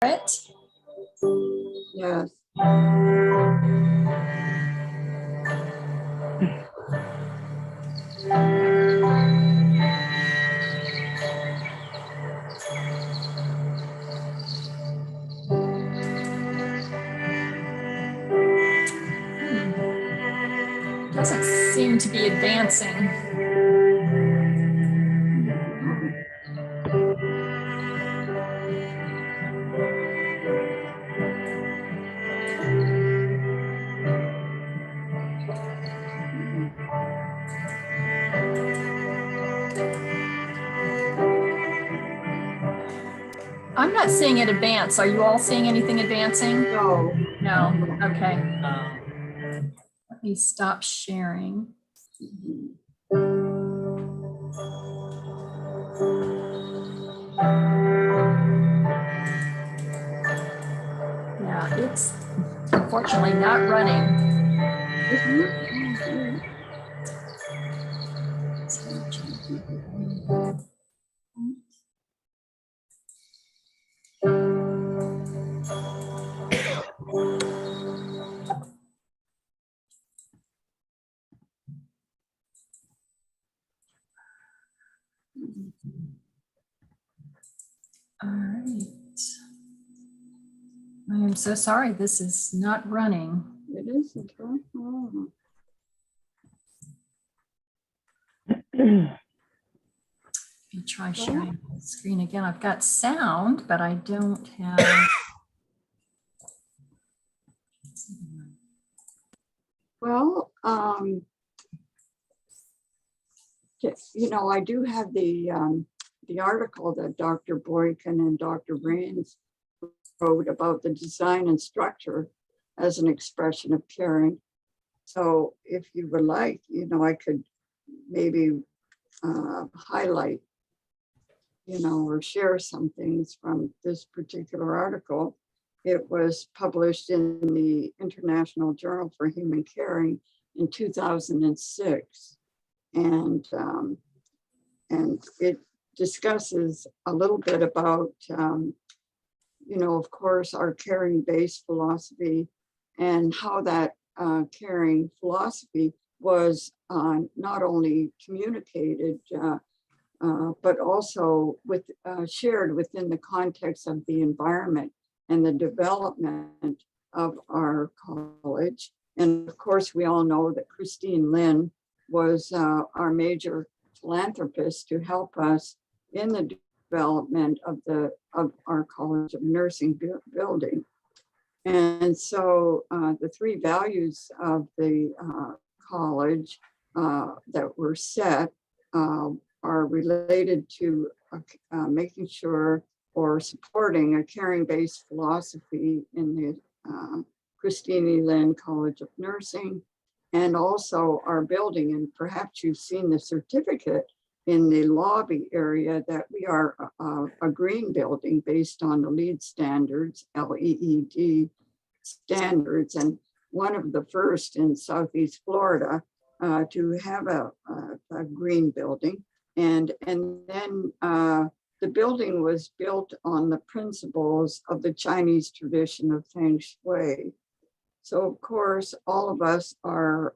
it? Yes. Doesn't seem to be advancing. I'm not seeing it advance. Are you all seeing anything advancing? No. No. Okay. Let me stop sharing. Yeah, it's unfortunately not running. All right. I am so sorry this is not running. It isn't, huh? Oh. Let me try sharing the screen again. I've got sound, but I don't have. Well, you know, I do have the article that Dr. Boykin and Dr. Brains wrote about the design and structure as an expression of caring. So if you would like, you know, I could maybe highlight, you know, or share some things from this particular article. It was published in the International Journal for Human Caring in 2006. And it discusses a little bit about, you know, of course, our caring-based philosophy and how that caring philosophy was not only communicated, but also shared within the context of the environment and the development of our college. And of course, we all know that Christine Lin was our major philanthropist to help us in the development of our College of Nursing building. And so the three values of the college that were set are related to making sure or supporting a caring-based philosophy in the Christine Lin College of Nursing, and also our building. And perhaps you've seen the certificate in the lobby area that we are a green building based on the LEED standards, LEED standards, and one of the first in Southeast Florida to have a green building. And then the building was built on the principles of the Chinese tradition of Feng Shui. So of course, all of us are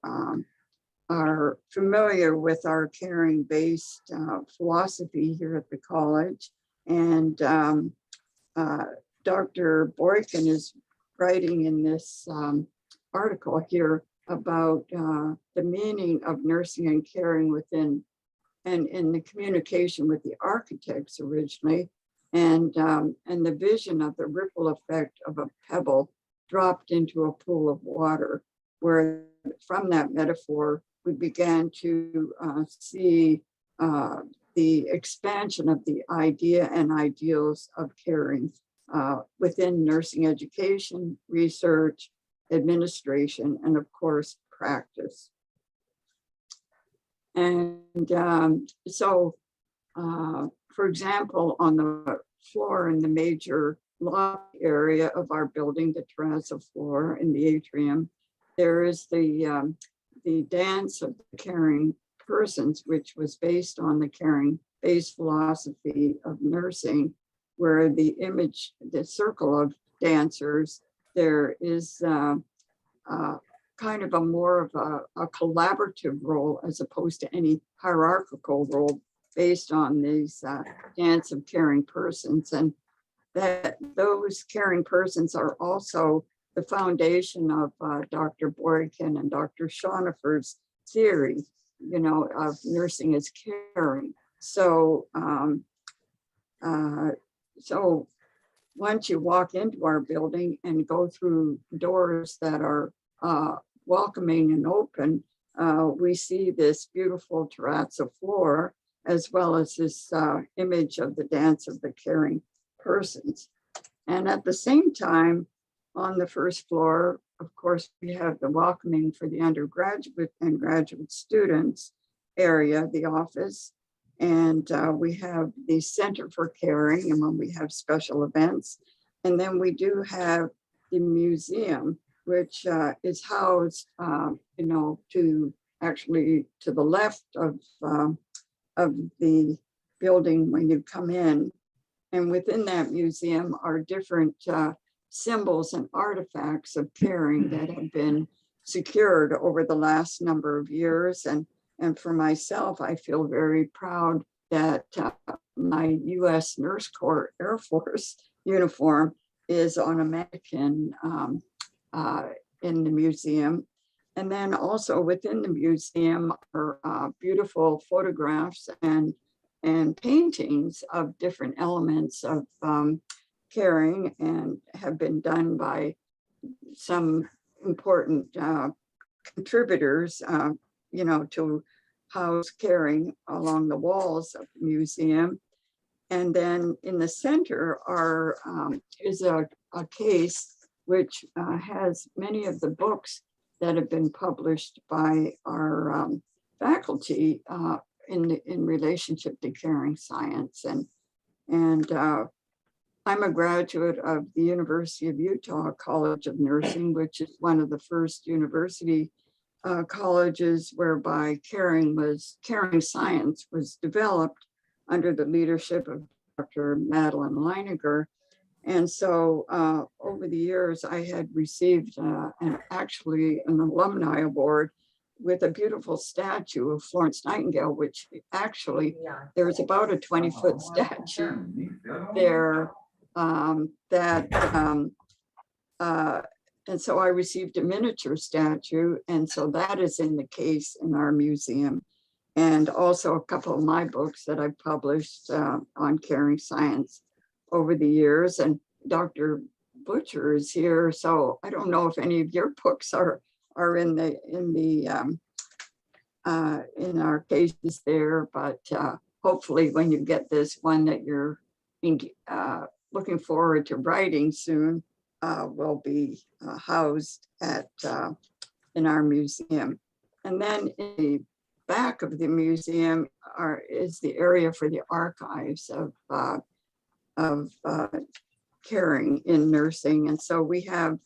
familiar with our caring-based philosophy here at the college. And Dr. Boykin is writing in this article here about the meaning of nursing and caring within and in the communication with the architects originally, and the vision of the ripple effect of a pebble dropped into a pool of water, where from that metaphor, we began to see the expansion of the idea and ideals of caring within nursing education, research, administration, and of course, practice. And so, for example, on the floor in the major lobby area of our building, the terrazzo floor in the atrium, there is the dance of the caring persons, which was based on the caring-based philosophy of nursing. where the image, the circle of dancers, there is kind of a more of a collaborative role as opposed to any hierarchical role based on these dance of caring persons, and that those caring persons are also the foundation of Dr. Boykin and Dr. Schoenhofer's theory, you know, of nursing as caring. So, so once you walk into our building and go through doors that are welcoming and open, we see this beautiful terrazzo floor, as well as this image of the dance of the caring persons. And at the same time, on the first floor, of course, we have the welcoming for the undergraduate and graduate students area, the office. And we have the Center for Caring, and when we have special events. And then we do have the museum, which is housed, you know, to the left of the building when you come in. And within that museum are different symbols and artifacts of caring that have been secured over the last number of years. And for myself, I feel very proud that my U.S. Nurse Corps Air Force uniform is on a mannequin in the museum. And then also within the museum are beautiful photographs and paintings of different elements of caring, and have been done by some important contributors, you know, to house caring along the walls of the museum. And then in the center is a case which has many of the books that have been published by our faculty in relationship to caring science. And I'm a graduate of the University of Utah College of Nursing, which is one of the first university colleges whereby caring science was developed under the leadership of Dr. Madeline Leininger. And so over the years, I had received actually an alumni award with a beautiful statue of Florence Nightingale, which actually there's about a 20-foot statue there and so I received a miniature statue, and so that is in the case in our museum. And also a couple of my books that I've published on caring science over the years. And Dr. Butcher is here, so I don't know if any of your books are in our cases there, but hopefully when you get this one that you're looking forward to writing soon, will be housed in our museum. And then in the back of the museum is the area for the archives of caring in nursing. And so we have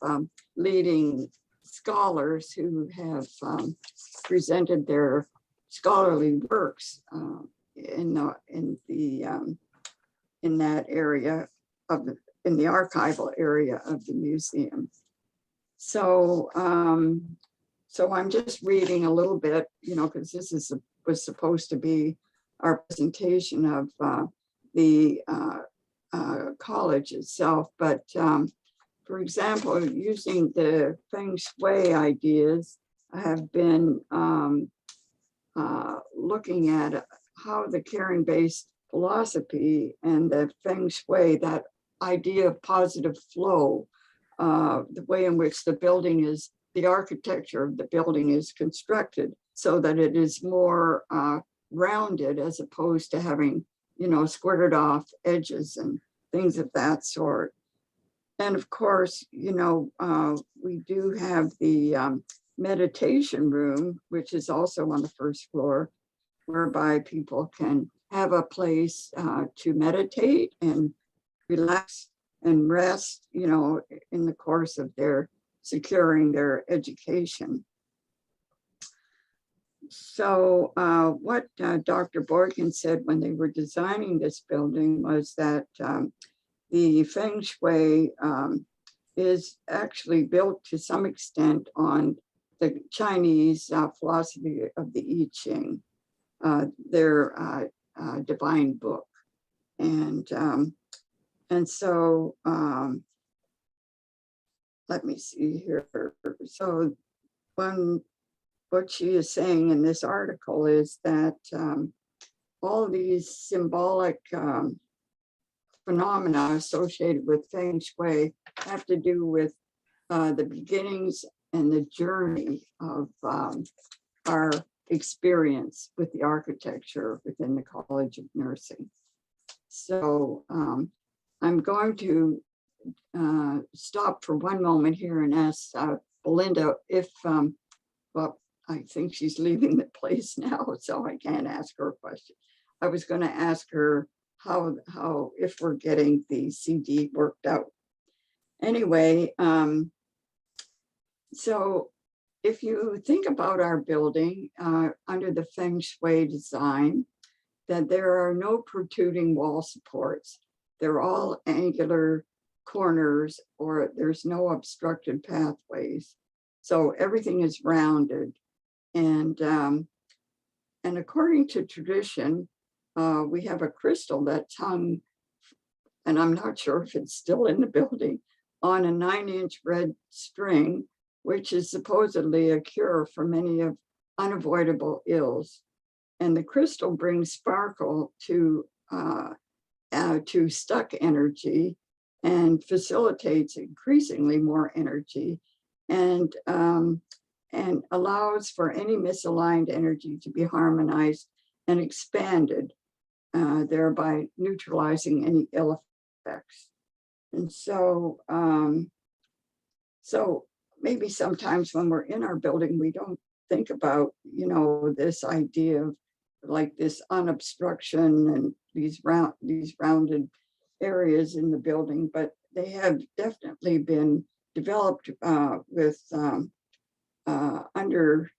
leading scholars who have presented their scholarly works in that area in the archival area of the museum. So so I'm just reading a little bit, you know, because this was supposed to be our presentation of the college itself. But for example, using the Feng Shui ideas, I have been looking at how the caring-based philosophy and the Feng Shui, that idea of positive flow, the way in which the architecture of the building is constructed so that it is more rounded as opposed to having, you know, squirted off edges and things of that sort. And of course, you know, we do have the meditation room, which is also on the first floor, whereby people can have a place to meditate and relax and rest, you know, in the course of their securing their education. So what Dr. Boykin said when they were designing this building was that the Feng Shui is actually built to some extent on the Chinese philosophy of the I Ching, their divine book. And so let me see here. So what she is saying in this article is that all these symbolic phenomena associated with Feng Shui have to do with the beginnings and the journey of our experience with the architecture within the College of Nursing. So I'm going to stop for one moment here and ask Belinda if, well, I think she's leaving the place now, so I can't ask her a question. I was going to ask her how if we're getting the CD worked out. Anyway, so if you think about our building under the Feng Shui design, that there are no protruding wall supports. They're all angular corners, or there's no obstructed pathways. So everything is rounded. And according to tradition, we have a crystal that's hung, and I'm not sure if it's still in the building, on a 9-inch red string, which is supposedly a cure for many of unavoidable ills. And the crystal brings sparkle to stuck energy and facilitates increasingly more energy, and allows for any misaligned energy to be harmonized and expanded, thereby neutralizing any ill effects. And so, so maybe sometimes when we're in our building, we don't think about, this idea of like this unobstruction and these rounded areas in the building, but they have definitely been developed with under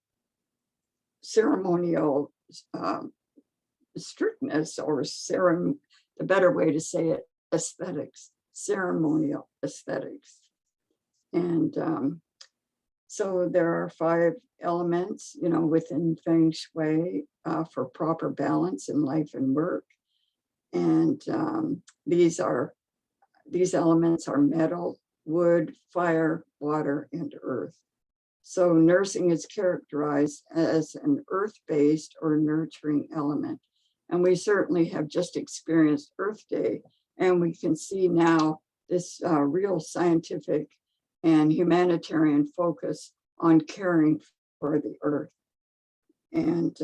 ceremonial strictness, or the better way to say it, aesthetics, ceremonial aesthetics. And so there are 5 elements, within Feng Shui for proper balance in life and work. And these elements are metal, wood, fire, water, and earth. So nursing is characterized as an earth-based or nurturing element. And we certainly have just experienced Earth Day, and we can see now this real scientific and humanitarian focus on caring for the earth. And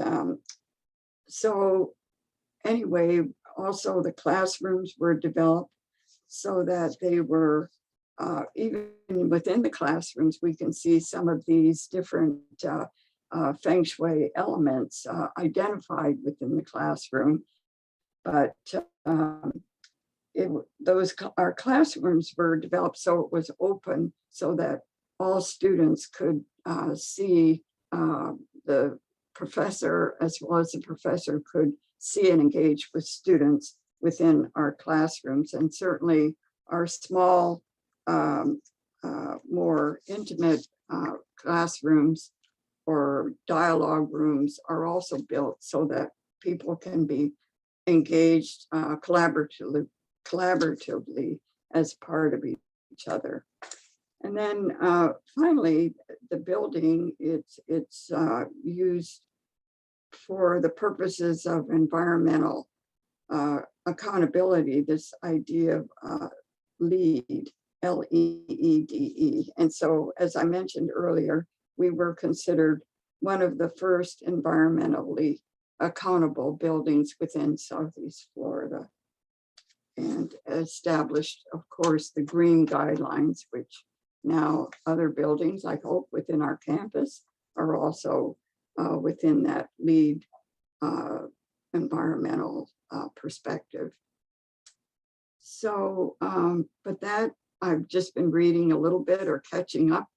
so anyway, also the classrooms were developed so that they were, even within the classrooms, we can see some of these different Feng Shui elements identified within the classroom. But our classrooms were developed so it was open, so that all students could see the professor, as well as the professor could see and engage with students within our classrooms. And certainly our small, more intimate classrooms or dialogue rooms are also built so that people can be engaged collaboratively as part of each other. And then finally, the building, it's used for the purposes of environmental accountability, this idea of LEED, L-E-E-D-E. And so, as I mentioned earlier, we were considered one of the first environmentally accountable buildings within Southeast Florida, and established, of course, the green guidelines, which now other buildings, I hope, within our campus are also within that LEED environmental perspective. So, but that I've just been reading a little bit or catching up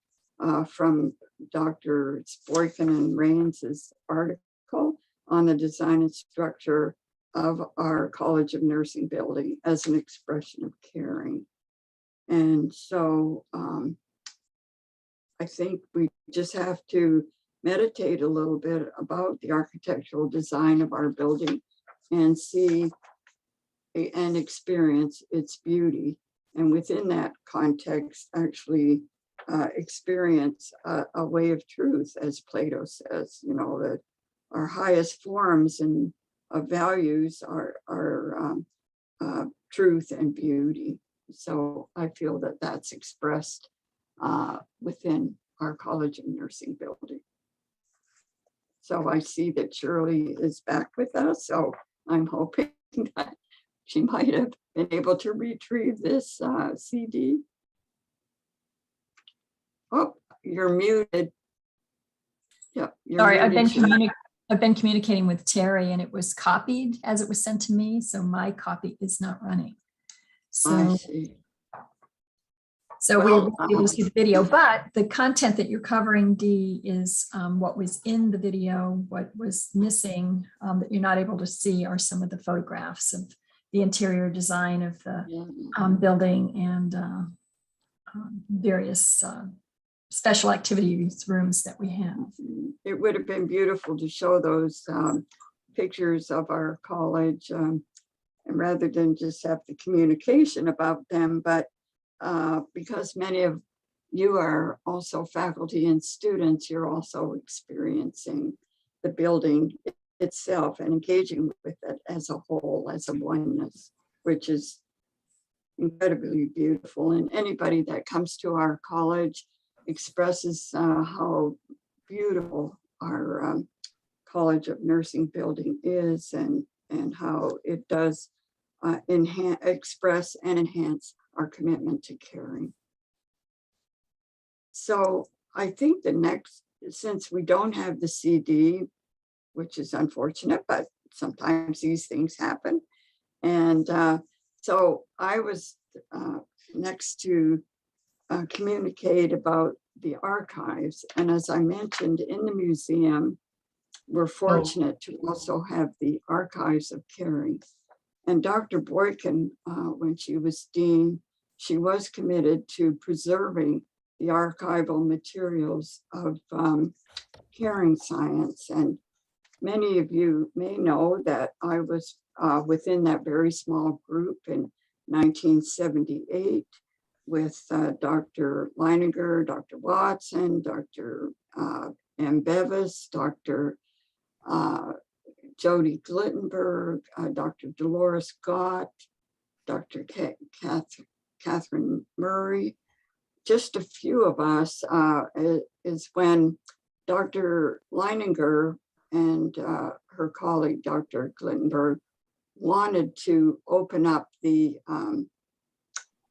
from Dr. Spoiken and Rains' article on the design and structure of our College of Nursing building as an expression of caring. And so I think we just have to meditate a little bit about the architectural design of our building and see and experience its beauty. And within that context, actually experience a way of truth, as Plato says, you know, that our highest forms and of values are truth and beauty. So I feel that that's expressed within our College of Nursing building. So I see that Shirley is back with us. So I'm hoping that she might have been able to retrieve this CD. Oh, you're muted. Yeah, you're Sorry, muted. I've been communicating with Terry, and it was copied as it was sent to me, so my copy is not running. I see. So Well, we were able to see the video, but the content that you're covering, Dee, is what was in the video. What was missing that you're not able to see are some of the photographs of the interior design of the building and various special activities rooms that we have. It would have been beautiful to show those pictures of our college, and rather than just have the communication about them, but because many of you are also faculty and students, you're also experiencing the building itself and engaging with it as a whole, as a oneness, which is incredibly beautiful. And anybody that comes to our college expresses how beautiful our College of Nursing building is, and how it does express and enhance our commitment to caring. So I think the next, since we don't have the CD, which is unfortunate, but sometimes these things happen. And so I was next to communicate about the archives. And as I mentioned, in the museum, we're fortunate to also have the archives of caring. And Dr. Boykin, when she was dean, she was committed to preserving the archival materials of caring science. And many of you may know that I was within that very small group in 1978 with Dr. Leininger, Dr. Watson, Dr. M. Bevis, Dr. Jody Glittenberg, Dr. Dolores Gott, Dr. Catherine Murray. Just a few of us is when Dr. Leininger and her colleague, Dr. Glittenberg, wanted to open up the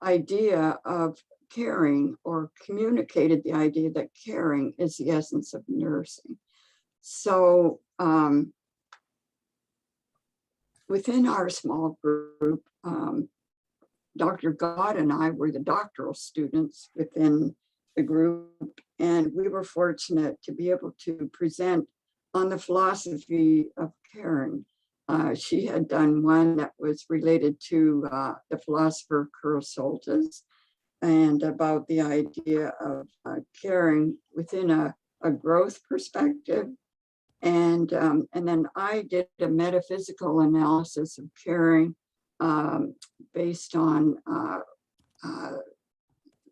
idea of caring, or communicated the idea that caring is the essence of nursing. So within our small group, Dr. Gott and I were the doctoral students within the group, and we were fortunate to be able to present on the philosophy of caring. She had done one that was related to the philosopher Karl Soltis, and about the idea of caring within a growth perspective. And then I did a metaphysical analysis of caring based on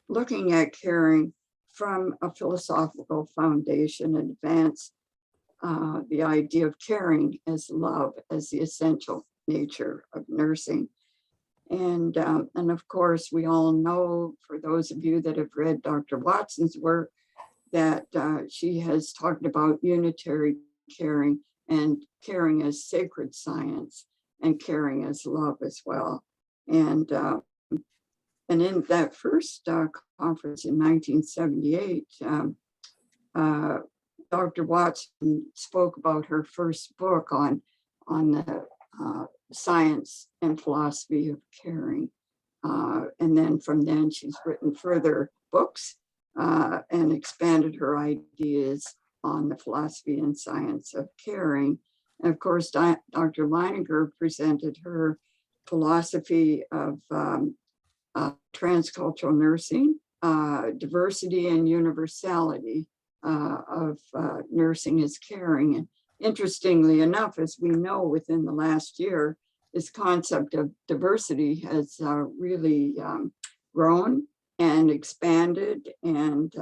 looking at caring from a philosophical foundation, and advance the idea of caring as love, as the essential nature of nursing. And of course, we all know, for those of you that have read Dr. Watson's work, that she has talked about unitary caring, and caring as sacred science, and caring as love as well. And in that first conference in 1978, Dr. Watson spoke about her first book on the science and philosophy of caring. And then from then she's written further books and expanded her ideas on the philosophy and science of caring. And of course, Dr. Leininger presented her philosophy of transcultural nursing, diversity and universality of nursing as caring. And interestingly enough, as we know, within the last year, this concept of diversity has really grown and expanded. And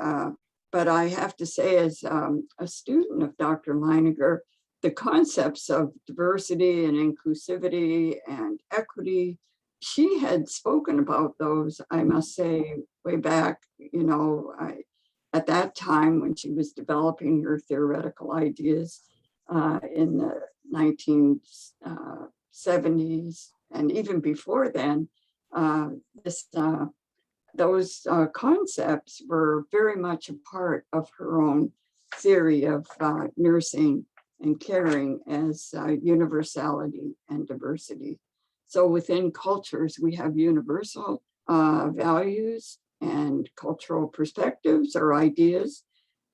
but I have to say, as a student of Dr. Leininger, the concepts of diversity and inclusivity and equity, she had spoken about those, I must say, way back, at that time when she was developing her theoretical ideas in the 1970s, and even before then, those concepts were very much a part of her own theory of nursing and caring as universality and diversity. So within cultures, we have universal values and cultural perspectives or ideas,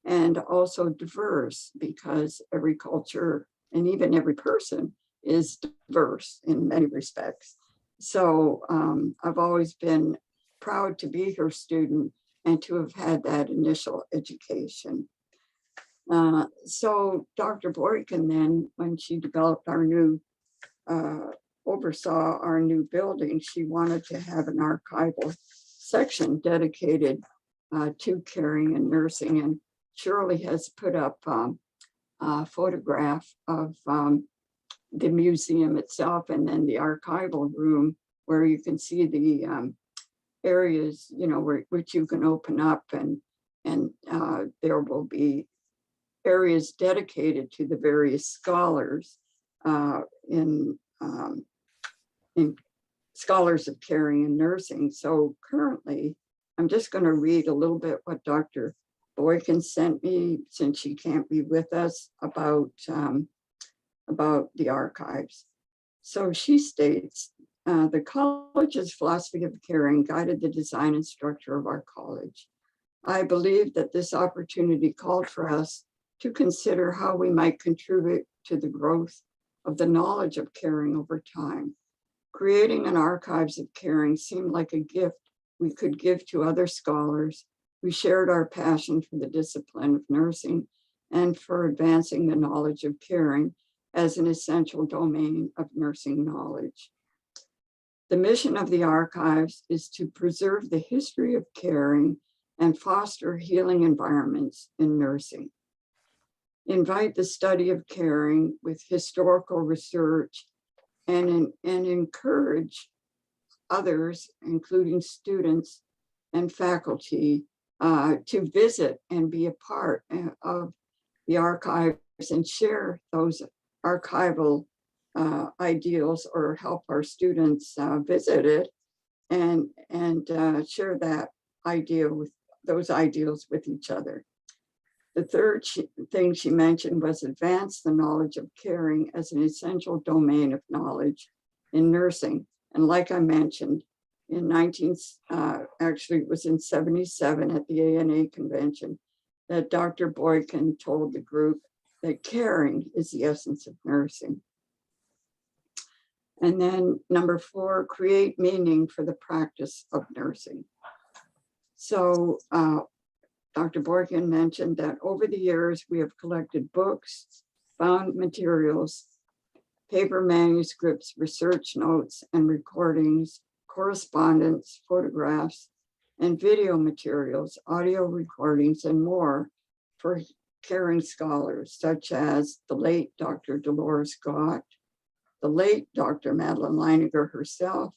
and also diverse, because every culture and even every person is diverse in many respects. So I've always been proud to be her student and to have had that initial education. So Dr. Boykin then, when she developed our new, oversaw our new building, she wanted to have an archival section dedicated to caring and nursing. And Shirley has put up a photograph of the museum itself, and then the archival room, where you can see the areas, which you can open up, and there will be areas dedicated to the various scholars in scholars of caring and nursing. So currently, I'm just going to read a little bit what Dr. Boykin sent me, since she can't be with us, about the archives. So she states, the college's philosophy of caring guided the design and structure of our college. I believe that this opportunity called for us to consider how we might contribute to the growth of the knowledge of caring over time. Creating an archives of caring seemed like a gift we could give to other scholars who shared our passion for the discipline of nursing and for advancing the knowledge of caring as an essential domain of nursing knowledge. The mission of the archives is to preserve the history of caring and foster healing environments in nursing. Invite the study of caring with historical research and encourage others, including students and faculty, to visit and be a part of the archives and share those archival ideals, or help our students visit it and share that idea with those ideals with each other. The third thing she mentioned was advance the knowledge of caring as an essential domain of knowledge in nursing. And like I mentioned, actually it was in 77 at the ANA convention, that Dr. Boykin told the group that caring is the essence of nursing. And then number 4, create meaning for the practice of nursing. So Dr. Boykin mentioned that over the years, we have collected books, found materials, paper manuscripts, research notes and recordings, correspondence, photographs, and video materials, audio recordings, and more for caring scholars, such as the late Dr. Dolores Gott, the late Dr. Madeline Leininger herself,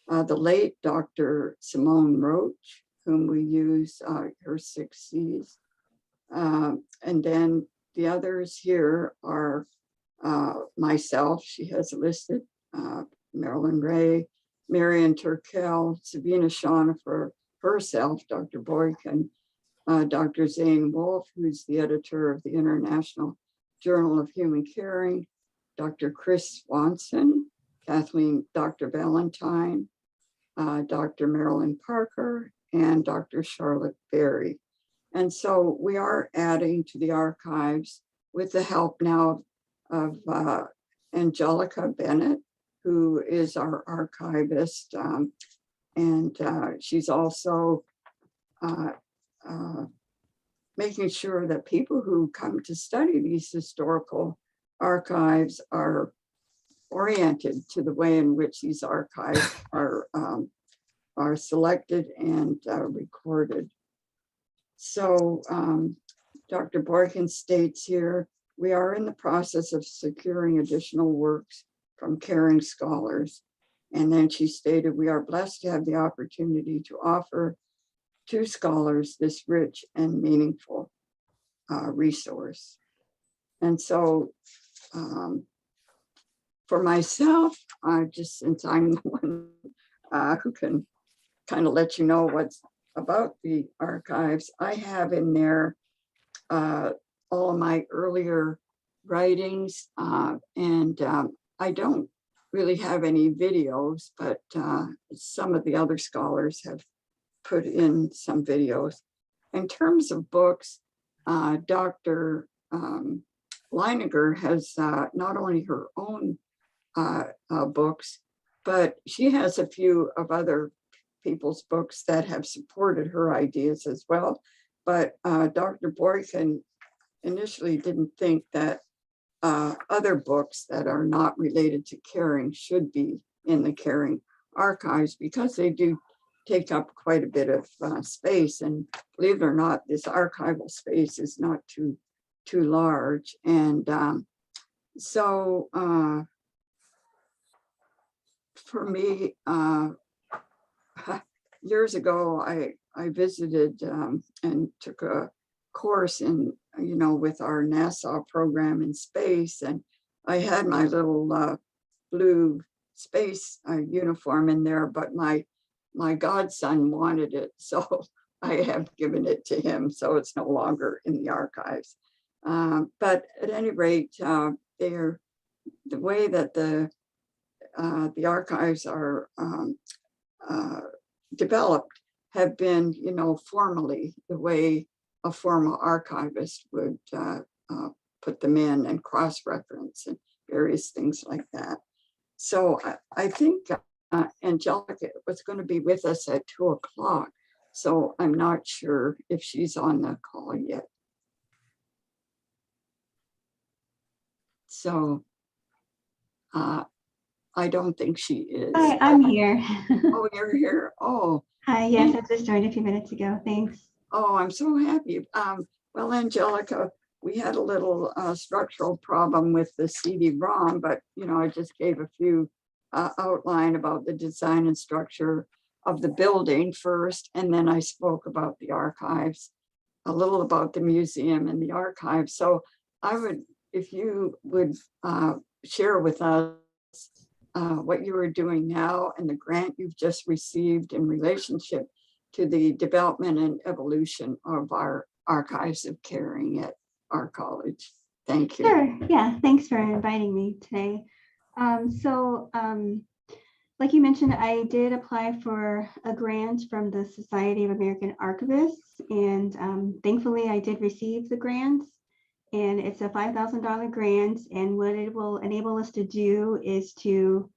the late Dr. Simone Roach, whom we use her 6 C's. And then the others here are myself, she has listed, Marilyn Ray, Marian Turkel, Sabina Schonifer herself, Dr. Boykin, Dr. Zane Wolf, who's the editor of the International Journal of Human Caring, Dr. Chris Swanson, Kathleen, Dr. Valentine, Dr. Marilyn Parker, and Dr. Charlotte Berry. And so we are adding to the archives with the help now of Angelica Bennett, who is our archivist. And she's also making sure that people who come to study these historical archives are oriented to the way in which these archives are selected and recorded. So Dr. Boykin states here, we are in the process of securing additional works from caring scholars. And then she stated, we are blessed to have the opportunity to offer to scholars this rich and meaningful resource. And so for myself, just since I'm the one who can kind of let you know what's about the archives, I have in there all of my earlier writings, and I don't really have any videos, but some of the other scholars have put in some videos. In terms of books, Dr. Leininger has not only her own books, but she has a few of other people's books that have supported her ideas as well. But Dr. Boykin initially didn't think that other books that are not related to caring should be in the caring archives, because they do take up quite a bit of space. And believe it or not, this archival space is not too large. And so for me, years ago, I visited and took a course in, with our NASA program in space. And I had my little blue space uniform in there, but my godson wanted it. So I have given it to him. So it's no longer in the archives. But at any rate, they're the way that the archives are developed have been, formally the way a formal archivist would put them in and cross-reference and various things like that. So I think Angelica was going to be with us at 2:00. So I'm not sure if she's on the call yet. So I don't think she is. Hi, I'm here. Oh, you're here. Oh. Hi, yes, I just joined a few minutes ago. Thanks. Oh, I'm so happy. Well, Angelica, we had a little structural problem with the CD-ROM, but I just gave a few outline about the design and structure of the building first, and then I spoke about the archives, a little about the museum and the archives. So I would, if you would share with us what you are doing now and the grant you've just received in relationship to the development and evolution of our archives of caring at our college. Thank you. Sure. Yeah, thanks for inviting me today. Like you mentioned, I did apply for a grant from the Society of American Archivists, and thankfully I did receive the grant. And it's a $5,000 grant, and what it will enable us to do is to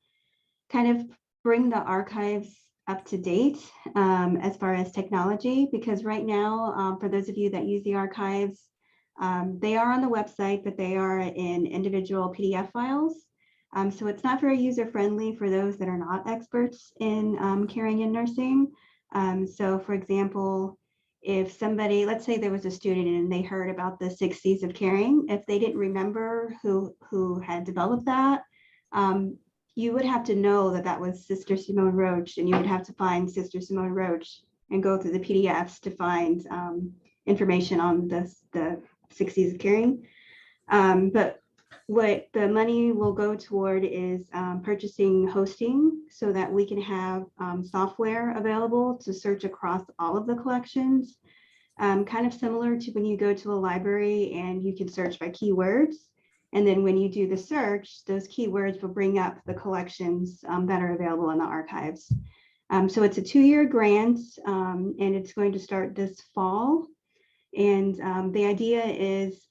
kind of bring the archives up to date as far as technology, because right now, for those of you that use the archives, they are on the website, but they are in individual PDF files. So it's not very user-friendly for those that are not experts in caring and nursing. So for example, if somebody, let's say there was a student and they heard about the 6 C's of caring, if they didn't remember who had developed that, you would have to know that that was Sister Simone Roach, and you would have to find Sister Simone Roach and go through the PDFs to find information on the 6 C's of caring. But what the money will go toward is purchasing hosting so that we can have software available to search across all of the collections, kind of similar to when you go to a library and you can search by keywords. And then when you do the search, those keywords will bring up the collections that are available in the archives. So it's a 2-year grant, and it's going to start this fall. And the idea is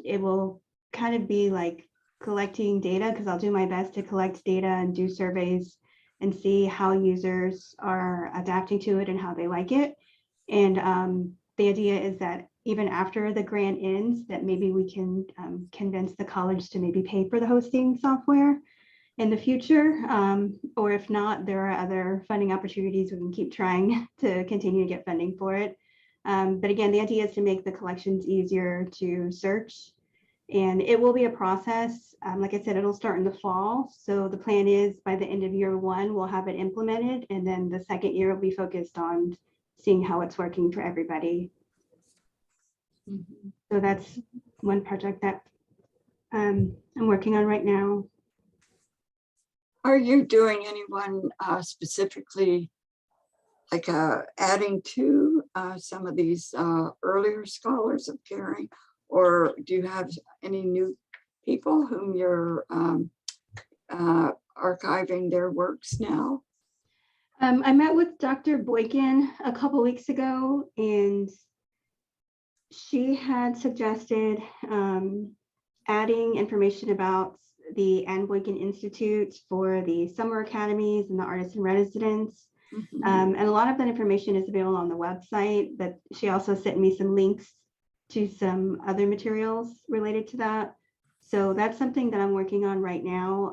it will kind of be like collecting data, because I'll do my best to collect data and do surveys and see how users are adapting to it and how they like it. And the idea is that even after the grant ends, that maybe we can convince the college to maybe pay for the hosting software in the future. Or if not, there are other funding opportunities. We can keep trying to continue to get funding for it. But again, the idea is to make the collections easier to search. And it will be a process. Like I said, it'll start in the fall. So the plan is by the end of year one, we'll have it implemented. And then the second year will be focused on seeing how it's working for everybody. Mhm. So that's one project that I'm working on right now. Are you doing anyone specifically, like adding to some of these earlier scholars of caring, or do you have any new people whom you're archiving their works now? I met with Dr. Boykin a couple weeks ago, and she had suggested adding information about the Anne Boykin Institute for the summer academies and the artists in residence. Mhm. And a lot of that information is available on the website, but she also sent me some links to some other materials related to that. So that's something that I'm working on right now.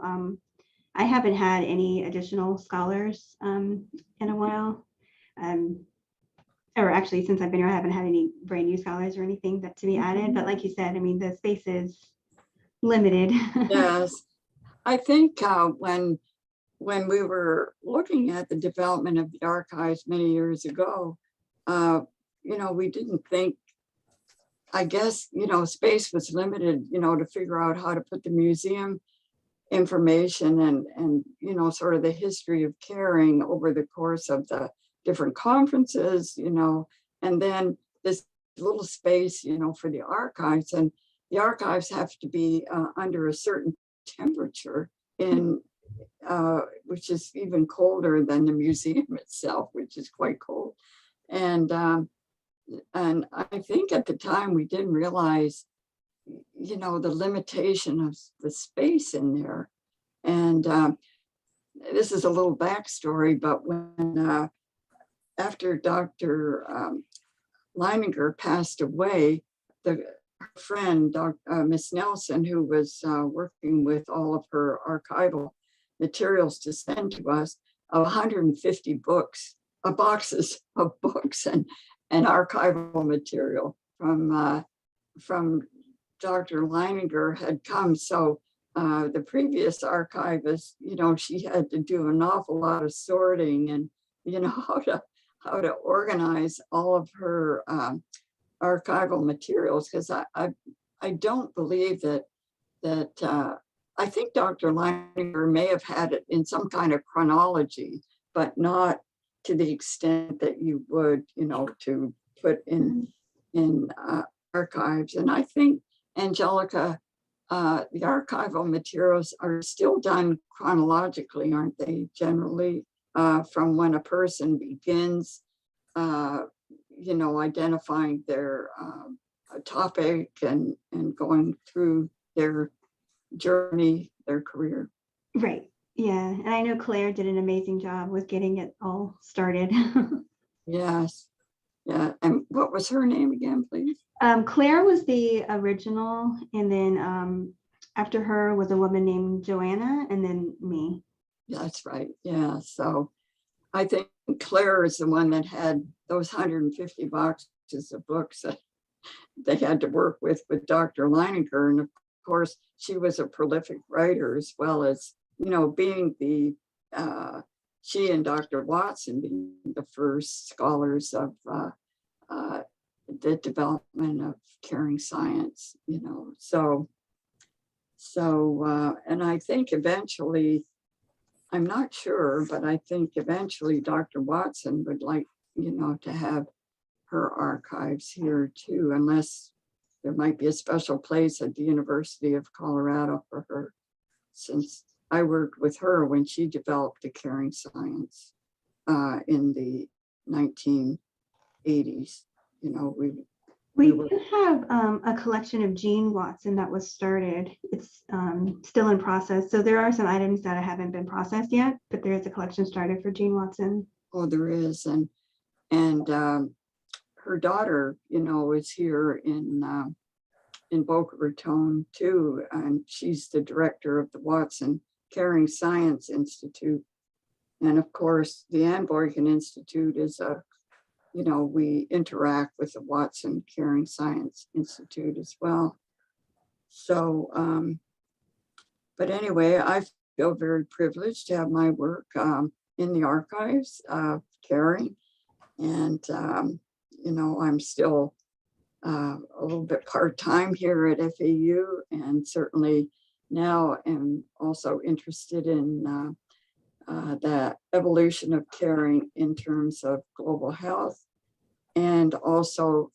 I haven't had any additional scholars in a while. Or actually, since I've been here, I haven't had any brand new scholars or anything that to be added. But like you said, I mean, the space is limited. Yes, I think when we were looking at the development of the archives many years ago, we didn't think, I guess, space was limited, to figure out how to put the museum information and sort of the history of caring over the course of the different conferences, and then this little space, for the archives. And the archives have to be under a certain temperature which is even colder than the museum itself, which is quite cold. And I think at the time we didn't realize, the limitation of the space in there. And this is a little backstory, but when after Dr. Leininger passed away, the friend, Miss Nelson, who was working with all of her archival materials to send to us, 150 books, boxes of books and archival material from Dr. Leininger had come. So the previous archivist, she had to do an awful lot of sorting and, how to organize all of her archival materials, because I don't believe that I think Dr. Leininger may have had it in some kind of chronology, but not to the extent that you would, to put in archives. And I think, Angelica, the archival materials are still done chronologically, aren't they? Generally, from when a person begins, identifying their topic and going through their journey, their career. Right. Yeah. And I know Claire did an amazing job with getting it all started. Yes. Yeah. And what was her name again, please? Claire was the original. And then after her was a woman named Joanna, and then me. That's right. Yeah. So I think Claire is the one that had those 150 boxes of books that they had to work with Dr. Leininger. And of course, she was a prolific writer, as well as, being she and Dr. Watson being the first scholars of the development of caring science, So, and I think eventually, I'm not sure, but I think eventually Dr. Watson would like, to have her archives here too, unless there might be a special place at the University of Colorado for her, since I worked with her when she developed the caring science in the 1980s. We were- do have a collection of Jean Watson that was started. It's still in process. So there are some items that haven't been processed yet, but there is a collection started for Jean Watson. Oh, there is, and her daughter, you know, is here in Boca Raton too, and she's the director of the Watson Caring Science Institute. And of course, the Ann Boykin Institute is you know, we interact with the Watson Caring Science Institute as well. So, but anyway, I feel very privileged to have my work in the archives of caring. And, you know, I'm still a little bit part-time here at FAU, and certainly now am also interested in the evolution of caring in terms of global health, and also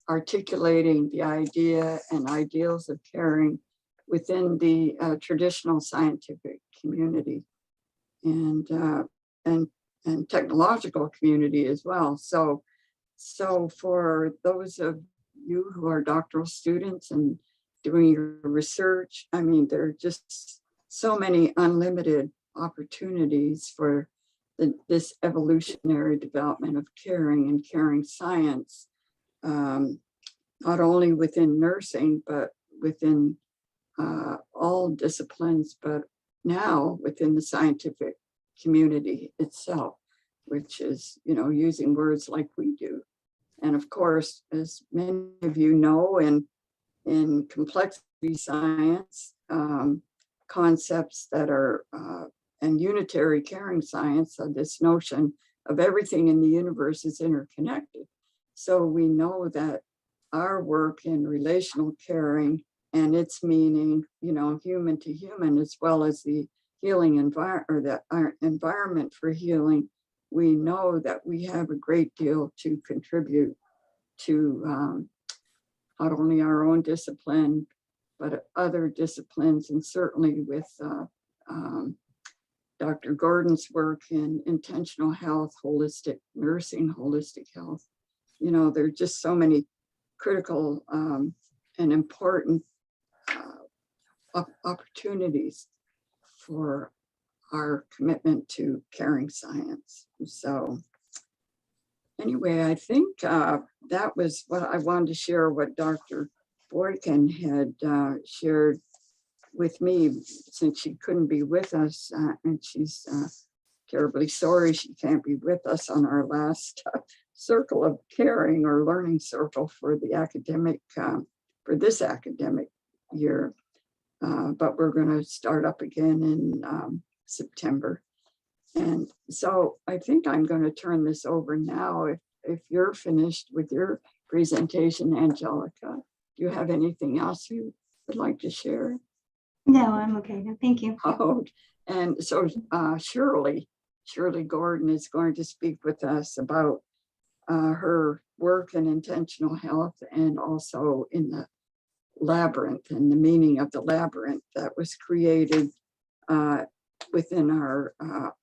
articulating the idea and ideals of caring within the traditional scientific community and technological community as well. So for those of you who are doctoral students and doing your research, I mean, there are just so many unlimited opportunities for this evolutionary development of caring and caring science, not only within nursing, but within all disciplines, but now within the scientific community itself, which is, you know, using words like we do. And of course, as many of you know, in complexity science, concepts that are, and unitary caring science, this notion of everything in the universe is interconnected. So we know that our work in relational caring and its meaning, you know, human to human, as well as the healing environment, or the our environment for healing, we know that we have a great deal to contribute to not only our own discipline, but other disciplines, and certainly with Dr. Gordon's work in intentional health, holistic nursing, holistic health. You know, there are just so many critical and important opportunities for our commitment to caring science. So anyway, I think that was what I wanted to share, what Dr. Boykin had shared with me, since she couldn't be with us, and she's terribly sorry she can't be with us on our last circle of caring or learning circle for the academic, for this academic year. But we're going to start up again in September. And so I think I'm going to turn this over now. If you're finished with your presentation, Angelica, do you have anything else you would like to share? No, I'm okay. No, thank you. Oh, and so Shirley Gordon is going to speak with us about her work in intentional health, and also in the labyrinth and the meaning of the labyrinth that was created within our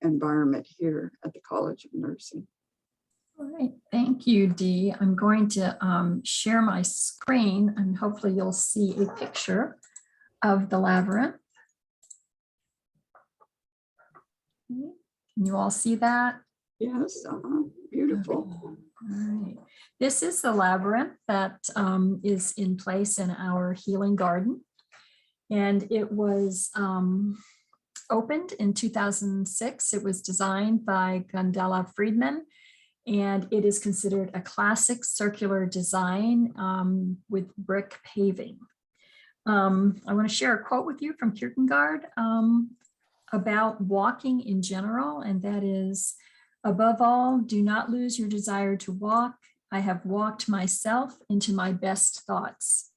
environment here at the College of Nursing. All right, thank you, Dee. I'm going to share my screen, and hopefully you'll see a picture of the labyrinth. Can you all see that? Yes, beautiful. All right. This is the labyrinth that is in place in our healing garden. And it was opened in 2006. It was designed by Gundela Friedman, and it is considered a classic circular design with brick paving. I want to share a quote with you from Kierkegaard about walking in general, and that is, "Above all, do not lose your desire to walk. I have walked myself into my best thoughts."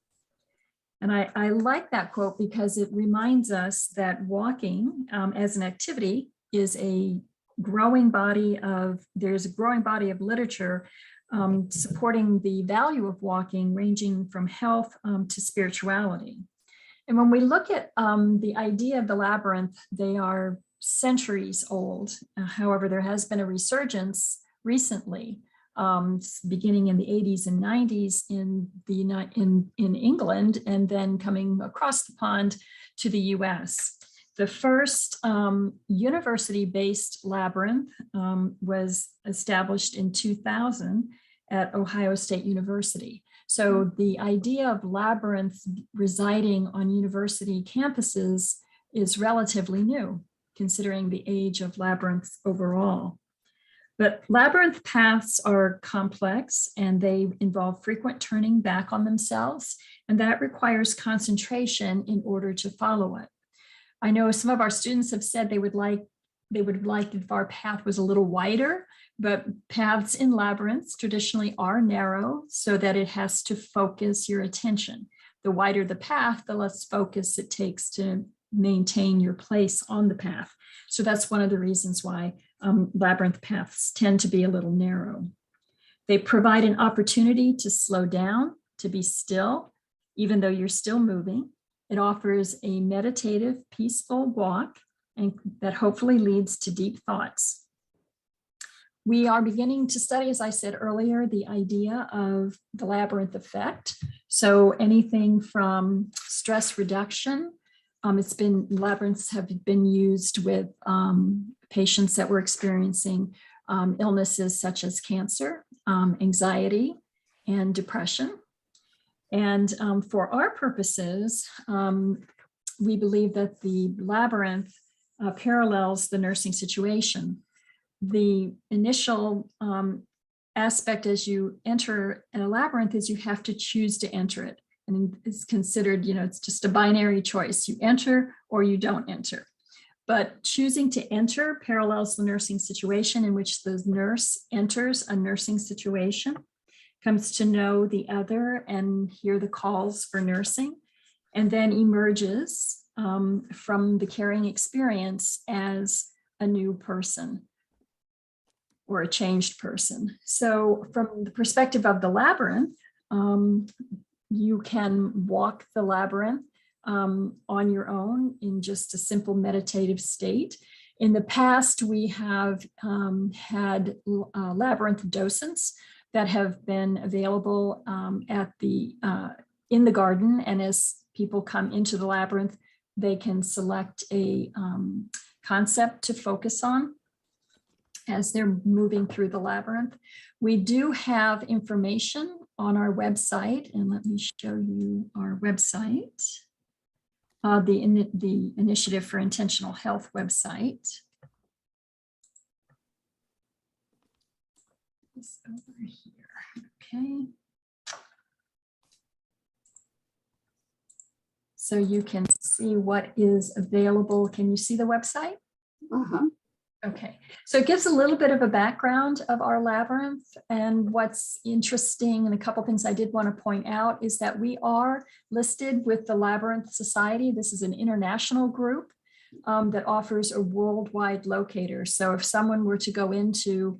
And I like that quote because it reminds us that walking as an activity is a growing body of, there's a growing body of literature supporting the value of walking, ranging from health to spirituality. And when we look at the idea of the labyrinth, they are centuries old. However, there has been a resurgence recently beginning in the 80s and 90s in England, and then coming across the pond to the US. The first university-based labyrinth was established in 2000 at Ohio State University. So the idea of labyrinths residing on university campuses is relatively new, considering the age of labyrinths overall. But labyrinth paths are complex and they involve frequent turning back on themselves, and that requires concentration in order to follow it. I know some of our students have said they would like if our path was a little wider, but paths in labyrinths traditionally are narrow so that it has to focus your attention. The wider the path, the less focus it takes to maintain your place on the path. So that's one of the reasons why labyrinth paths tend to be a little narrow. They provide an opportunity to slow down, to be still, even though you're still moving. It offers a meditative, peaceful walk, and that hopefully leads to deep thoughts. We are beginning to study, as I said earlier, the idea of the labyrinth effect. So anything from stress reduction, labyrinths have been used with patients that were experiencing illnesses such as cancer, anxiety, and depression. And for our purposes, we believe that the labyrinth parallels the nursing situation. The initial aspect as you enter a labyrinth is you have to choose to enter it. And it's considered, it's just a binary choice. You enter or you don't enter. But choosing to enter parallels the nursing situation, in which the nurse enters a nursing situation, comes to know the other and hear the calls for nursing, and then emerges from the caring experience as a new person or a changed person. So from the perspective of the labyrinth, you can walk the labyrinth on your own in just a simple meditative state. In the past, we have had labyrinth docents that have been available in the garden, and as people come into the labyrinth, they can select a concept to focus on as they're moving through the labyrinth. We do have information on our website, and let me show you our website, the Initiative for Intentional Health website. This over here, okay. So you can see what is available. Can you see the website? Uh-huh. Okay, so it gives a little bit of a background of our labyrinth, and what's interesting, and a couple things I did want to point out, is that we are listed with the Labyrinth Society. This is an international group that offers a worldwide locator. So if someone were to go into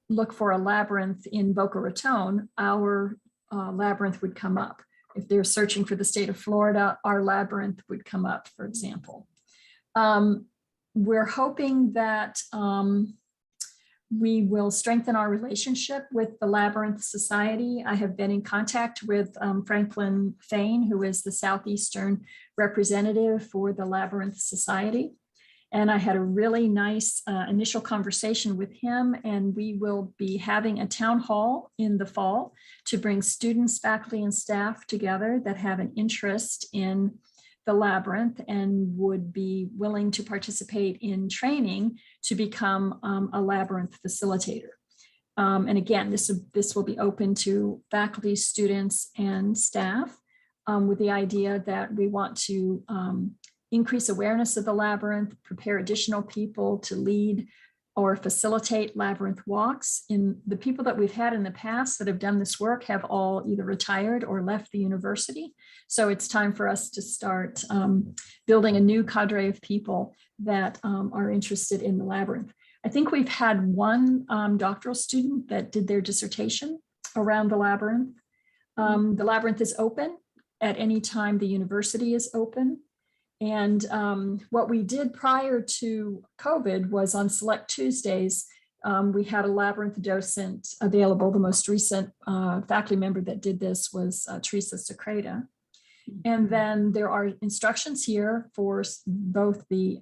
look for a labyrinth in Boca Raton, our labyrinth would come up. If they're searching for the state of Florida, our labyrinth would come up, for example. We're hoping that we will strengthen our relationship with the Labyrinth Society. I have been in contact with Franklin Feng, who is the Southeastern representative for the Labyrinth Society. And I had a really nice initial conversation with him, and we will be having a town hall in the fall to bring students, faculty, and staff together that have an interest in the labyrinth and would be willing to participate in training to become a labyrinth facilitator. And again, this will be open to faculty, students, and staff with the idea that we want to increase awareness of the labyrinth, prepare additional people to lead or facilitate labyrinth walks. In the people that we've had in the past that have done this work have all either retired or left the university. So it's time for us to start building a new cadre of people that are interested in the labyrinth. I think we've had one doctoral student that did their dissertation around the labyrinth. The labyrinth is open at any time the university is open. And what we did prior to COVID was on select Tuesdays, we had a Labyrinth docent available. The most recent faculty member that did this was Teresa Secreta. And then there are instructions here for both the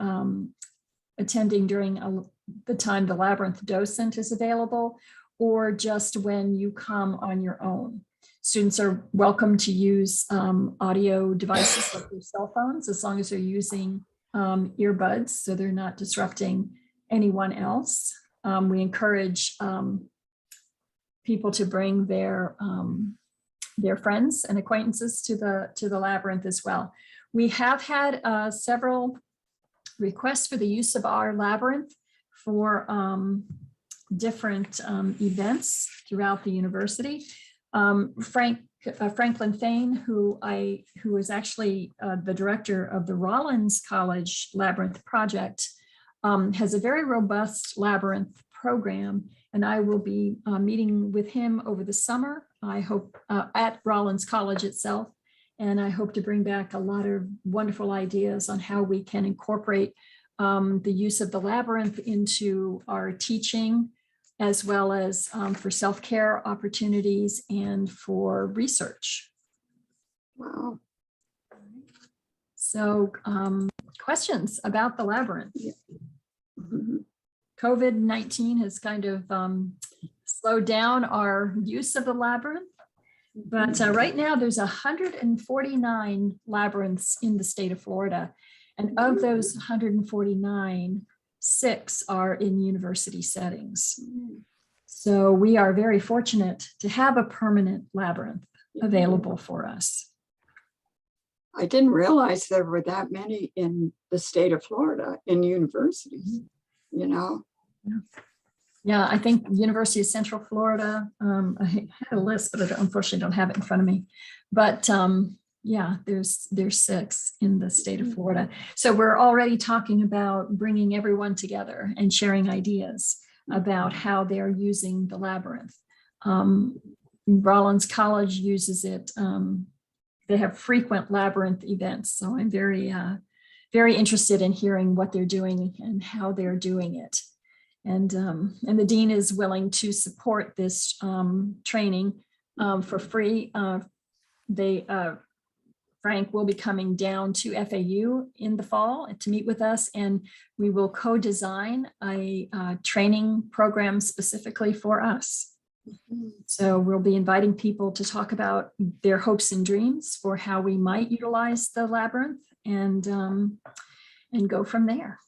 attending during the time the Labyrinth docent is available, or just when you come on your own. Students are welcome to use audio devices like their cell phones, as long as they're using earbuds, so they're not disrupting anyone else. We encourage people to bring their friends and acquaintances to the Labyrinth as well. We have had several requests for the use of our Labyrinth for different events throughout the university. Franklin Feng, who is actually the director of the Rollins College Labyrinth Project, has a very robust Labyrinth program, and I will be meeting with him over the summer, I hope, at Rollins College itself, and I hope to bring back a lot of wonderful ideas on how we can incorporate the use of the Labyrinth into our teaching, as well as for self-care opportunities and for research. Wow. So questions about the Labyrinth? Yeah. Mm-hmm. COVID-19 has kind of slowed down our use of the Labyrinth, but right now there's 149 labyrinths in the state of Florida. And of those 149, 6 are in university settings. So we are very fortunate to have a permanent labyrinth available for us. I didn't realize there were that many in the state of Florida in universities, you know. Yeah, I think University of Central Florida, I had a list, but I unfortunately don't have it in front of me. But yeah, there's 6 in the state of Florida. So we're already talking about bringing everyone together and sharing ideas about how they're using the Labyrinth. Rollins College uses it. They have frequent Labyrinth events. So I'm very interested in hearing what they're doing and how they're doing it. And the dean is willing to support this training for free. Frank will be coming down to FAU in the fall to meet with us, and we will co-design a training program specifically for us. So we'll be inviting people to talk about their hopes and dreams for how we might utilize the Labyrinth, and go from there.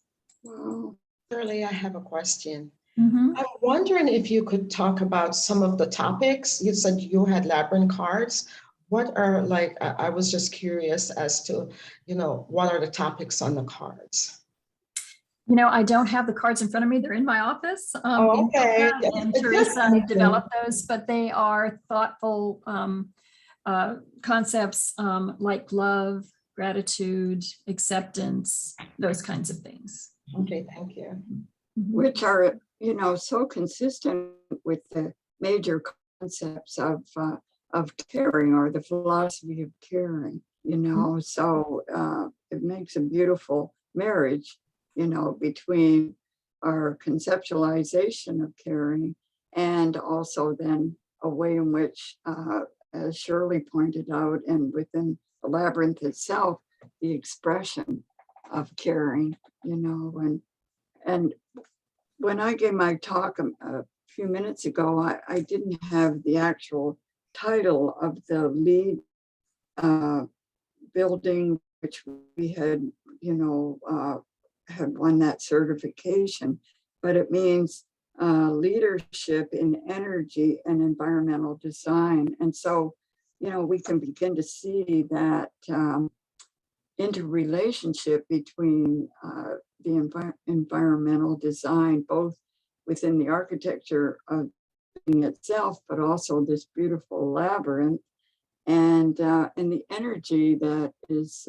Wow. Shirley, I have a question. Mm-hmm. I'm wondering if you could talk about some of the topics. You said you had Labyrinth cards. What are, like, I was just curious as to, what are the topics on the cards? I don't have the cards in front of me. They're in my office. Okay. And Teresa developed those, but they are thoughtful concepts like love, gratitude, acceptance, those kinds of things. Okay, thank you. Which are, so consistent with the major concepts of caring, or the philosophy of caring, so it makes a beautiful marriage, between our conceptualization of caring, and also then a way in which, as Shirley pointed out, and within the Labyrinth itself, the expression of caring, and when I gave my talk a few minutes ago, I didn't have the actual title of the lead building, which we had, had won that certification, but it means leadership in energy and environmental design. And so, we can begin to see that interrelationship between the environmental design, both within the architecture of itself, but also this beautiful labyrinth, and the energy that is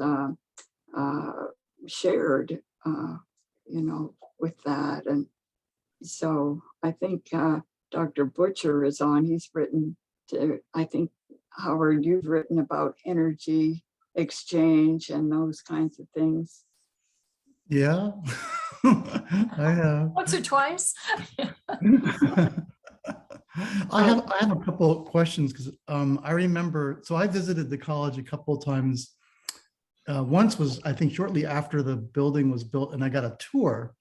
shared, with that. And so I think Dr. Butcher is on. He's written I think, Howard, you've written about energy exchange and those kinds of things. Yeah. I have. Once or twice. I have a couple of questions because I remember, so I visited the college a couple of times. Once was, I think, shortly after the building was built, and I got a tour.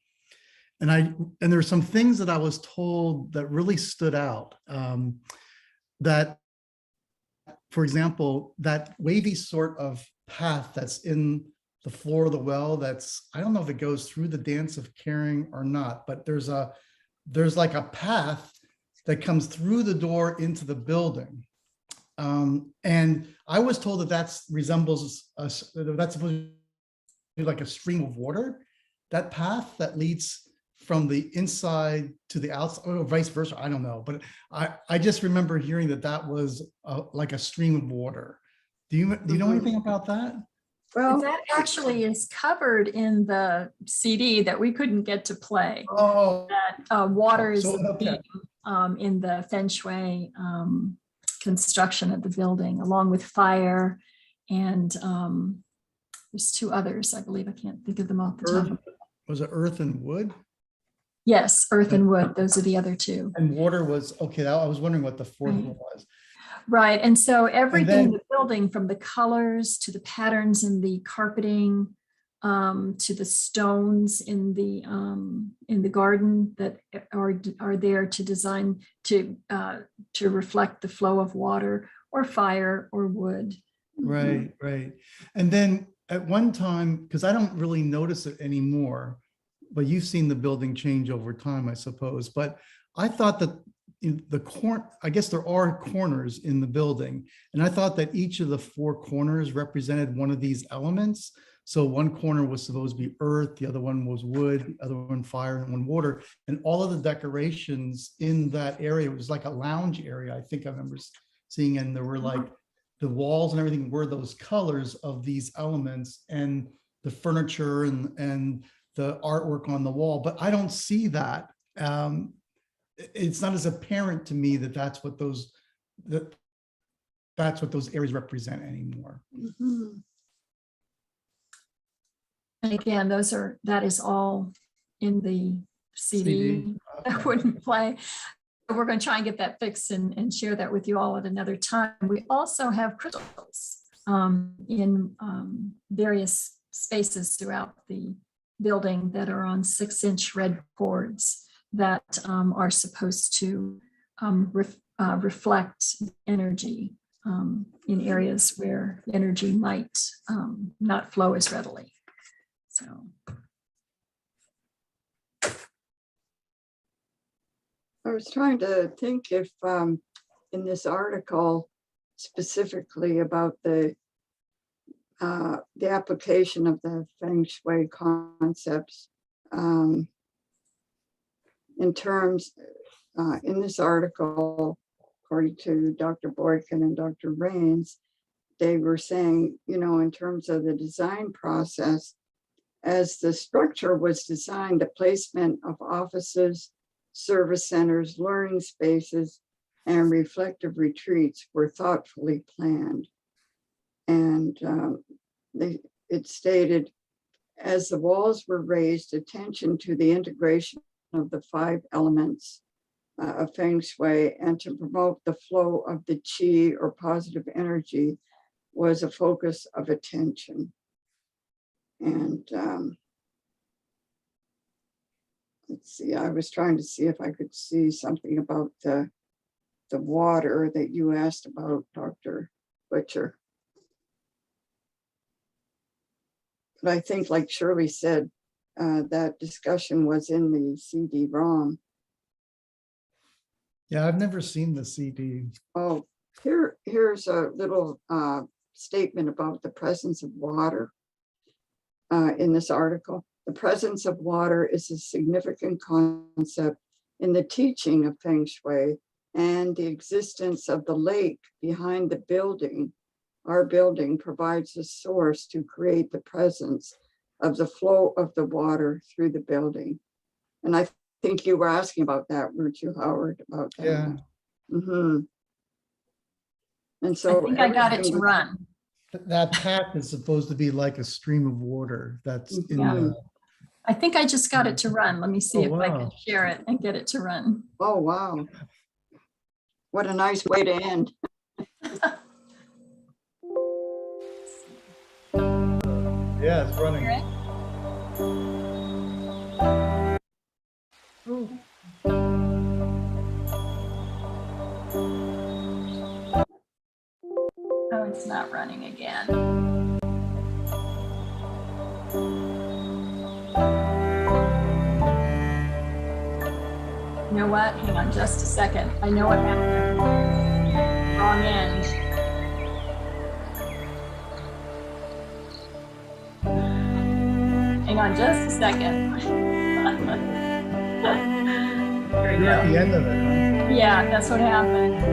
And there's some things that I was told that really stood out. That, for example, that wavy sort of path that's in the floor of the well, that's, I don't know if it goes through the dance of caring or not, but there's like a path that comes through the door into the building. And I was told that that's supposed to be like a stream of water, that path that leads from the inside to the outside, or vice versa. I don't know, but I just remember hearing that was like a stream of water. Do you know anything about that? Well, That actually is covered in the CD that we couldn't get to play. Oh, That water is So, a okay. theme in the Feng Shui construction of the building, along with fire, and there's two others, I believe. I can't think of them off the top. Was it earth and wood? Yes, earth and wood. Those are the other two. And water was, okay, I was wondering what the fourth Right. one was. Right. And so everything in then- the building, from the colors to the patterns in the carpeting, to the stones in the garden that are there to design to reflect the flow of water or fire or wood. Right, right. And then at one time, because I don't really notice it anymore, but you've seen the building change over time, I suppose. But I thought that in the corner, I guess there are corners in the building, and I thought that each of the four corners represented one of these elements. So one corner was supposed to be earth, the other one was wood, the other one fire, and one water. And all of the decorations in that area was like a lounge area. I think I remember seeing, and there were like the walls and everything were those colors of these elements, and the furniture and the artwork on the wall. But I don't see that. It's not as apparent to me that that's what those areas represent anymore. Mhm. And again, that is all in the CD. I wouldn't play. We're going to try and get that fixed and share that with you all at another time. We also have crystals in various spaces throughout the building that are on 6-inch red cords that are supposed to reflect energy in areas where energy might not flow as readily. So. I was trying to think if in this article specifically about the application of the Feng Shui concepts in terms in this article, according to Dr. Boykin and Dr. Rains, they were saying, in terms of the design process, as the structure was designed, the placement of offices, service centers, learning spaces, and reflective retreats were thoughtfully planned. And it stated, as the walls were raised, attention to the integration of the 5 elements of Feng Shui and to promote the flow of the qi or positive energy was a focus of attention. And let's see, I was trying to see if I could see something about the water that you asked about, Dr. Butcher. But I think, like Shirley said, that discussion was in the CD-ROM. Yeah, I've never seen the CD. Oh, here's a little statement about the presence of water in this article. The presence of water is a significant concept in the teaching of Feng Shui, and the existence of the lake behind the building, our building, provides a source to create the presence of the flow of the water through the building. And I think you were asking about that, weren't you, Howard, about that? Yeah. Mm-hmm. And so I think I got it everything to was- run. That path is supposed to be like a stream of water that's in Yeah. I think I just got it to run. Let me see Oh, if I can wow. share it and get it to run. Oh, wow. What a nice way to end. Yeah, it's running. Hear it? Ooh. Oh, it's not running again. You know what? Hang on just a second. I know what happened. Wrong end. Hang on just a second. There we You're at the go. end of it, huh? Yeah, that's what happened.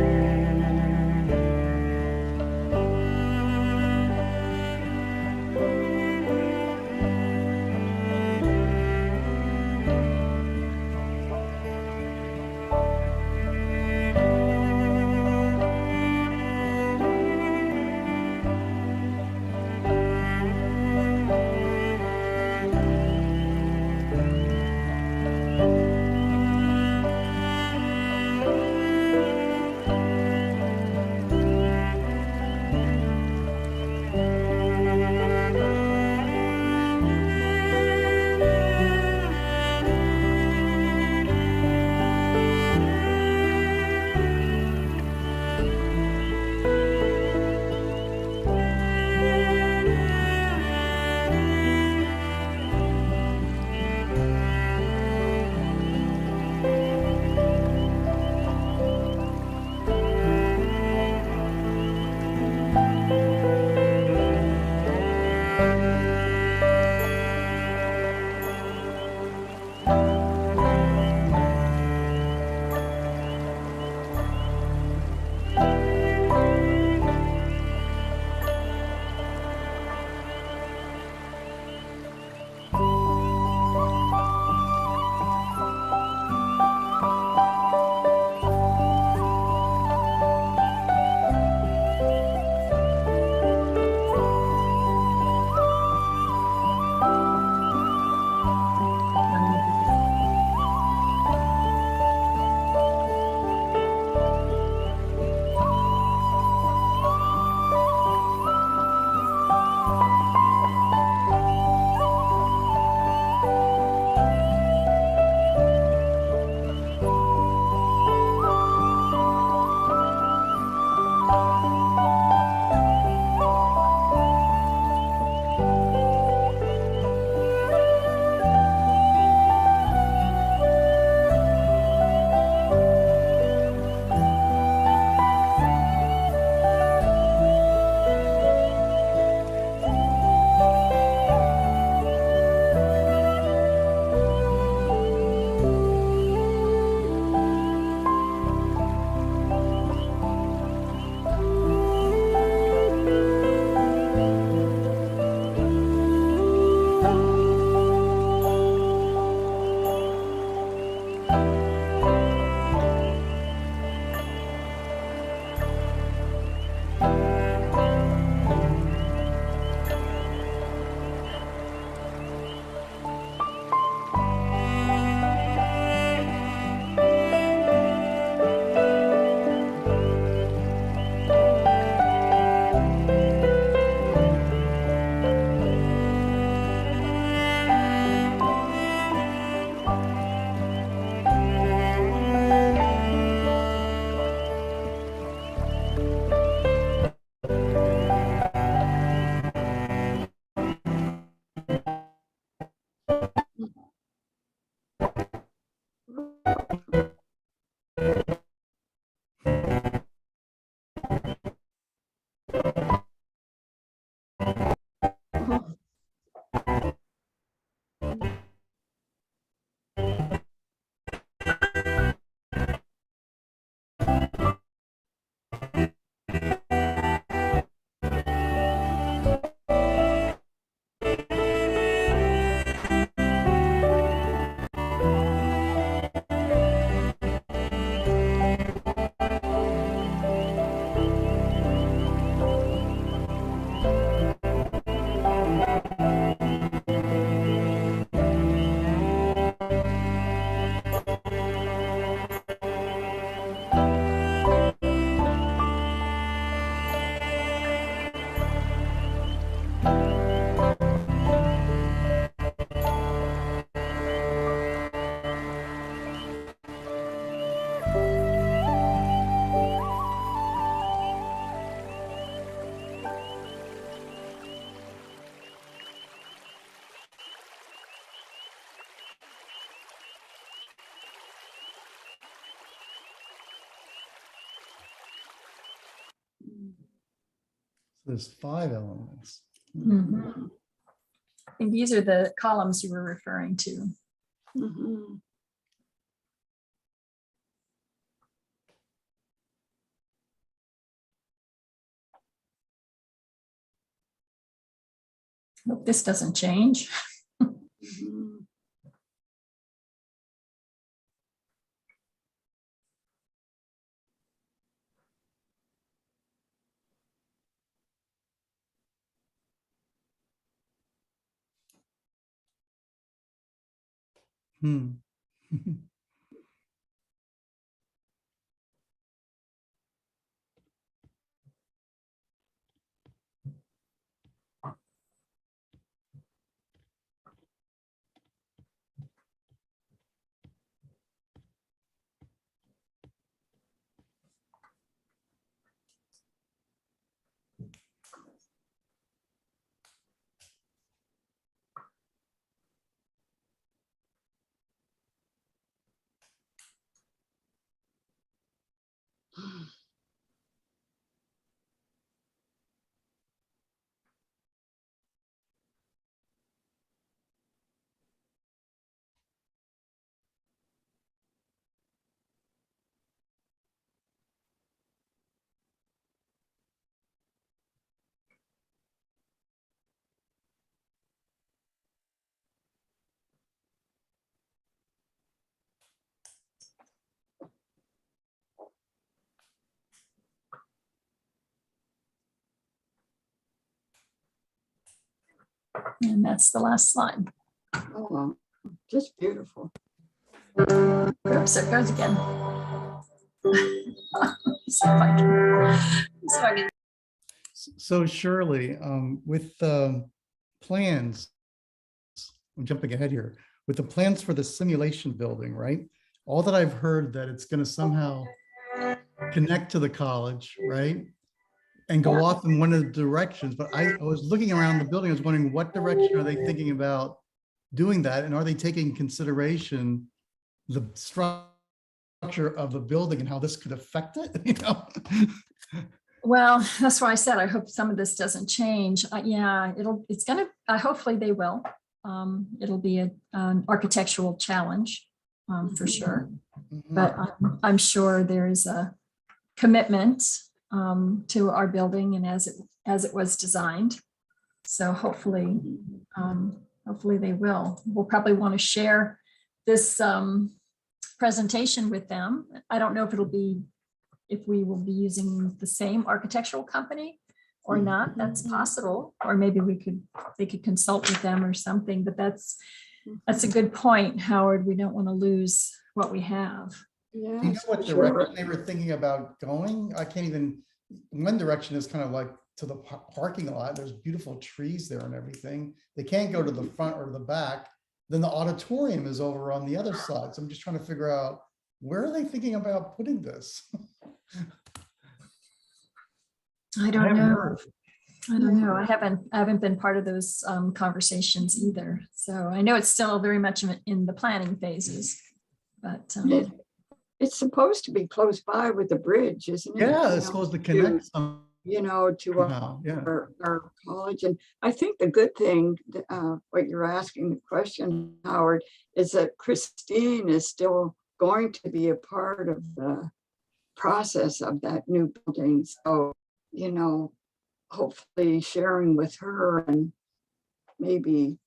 There's 5 elements. Mhm. I think these are the columns you were referring to. Mhm. Hope this doesn't change. Mhm. Hmm. And that's the last slide. Oh, wow. Just beautiful. Oops, there it goes again. See if I can. So Shirley, with the plans, I'm jumping ahead here, with the plans for the simulation building, right? All that I've heard that it's going to somehow connect to the college, right? And go off in one of the directions. But I was looking around the building, I was wondering what direction are they thinking about doing that? And are they taking consideration the structure of the building and how this could affect it? You know? Well, that's why I said I hope some of this doesn't change. Yeah, it's gonna. Hopefully they will. It'll be an architectural challenge for sure. But I'm sure there is a commitment to our building and as it was designed. So hopefully they will. We'll probably want to share this presentation with them. I don't know if we will be using the same architectural company or not. That's possible. Or maybe they could consult with them or something. But that's a good point, Howard. We don't want to lose what we have. Yeah. Do you know what direction they were thinking about going? I can't even, one direction is kind of like to the parking lot. There's beautiful trees there and everything. They can't go to the front or the back. Then the auditorium is over on the other side. So I'm just trying to figure out, where are they thinking about putting this? I don't know. heard. I don't know. I haven't been part of those conversations either. So I know it's still very much in the planning phases, but It's supposed to be close by with the bridge, isn't it? Yeah, it's supposed to connect some. To Somehow, yeah. our college. And I think the good thing, what you're asking the question, Howard, is that Christine is still going to be a part of the process of that new building. So, hopefully sharing with her and maybe,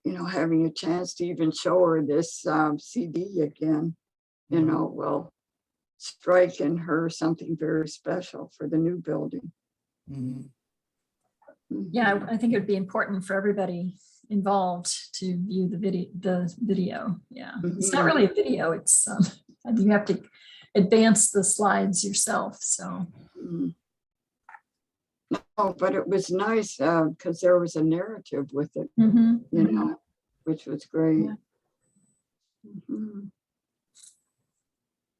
having a chance to even show her this CD again, will strike in her something very special for the new building. Mhm. yeah, I think it would be important for everybody involved to view the video. Yeah, it's not really a video. It's you have to advance the slides yourself. So. No, but it was nice because there was a narrative with it, which was great. Yeah. Mhm.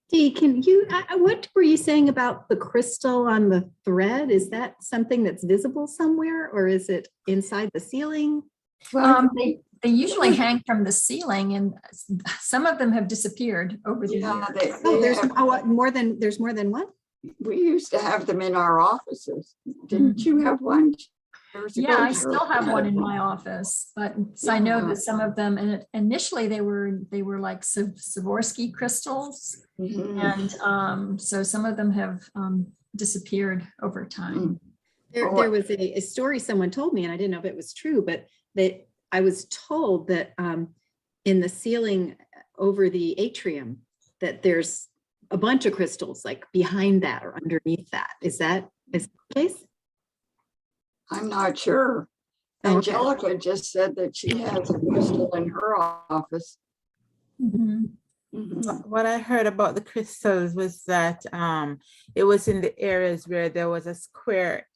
Dee, can you, what were you saying about the crystal on the thread? Is that something that's visible somewhere or is it inside the ceiling? Well, They usually hang from the ceiling, and some of them have disappeared over the yeah, years. Oh, there's more than one? we used to have them in our offices. Didn't you have one years ago? Yeah, I Cheryl? still have one in my office, but I know Yeah. that some of them, and initially they were like Swarovski crystals. Mhm. And so some of them have disappeared over time. There was a story someone told me, and I didn't know if it was true, but that I was told that in the ceiling over the atrium, that there's a bunch of crystals like behind that or underneath that. Is that the case? I'm not sure. Oh, okay. Angelica just said that she has a crystal in her office. Mhm. Mhm. What I heard about the crystals was that it was in the areas where there was a square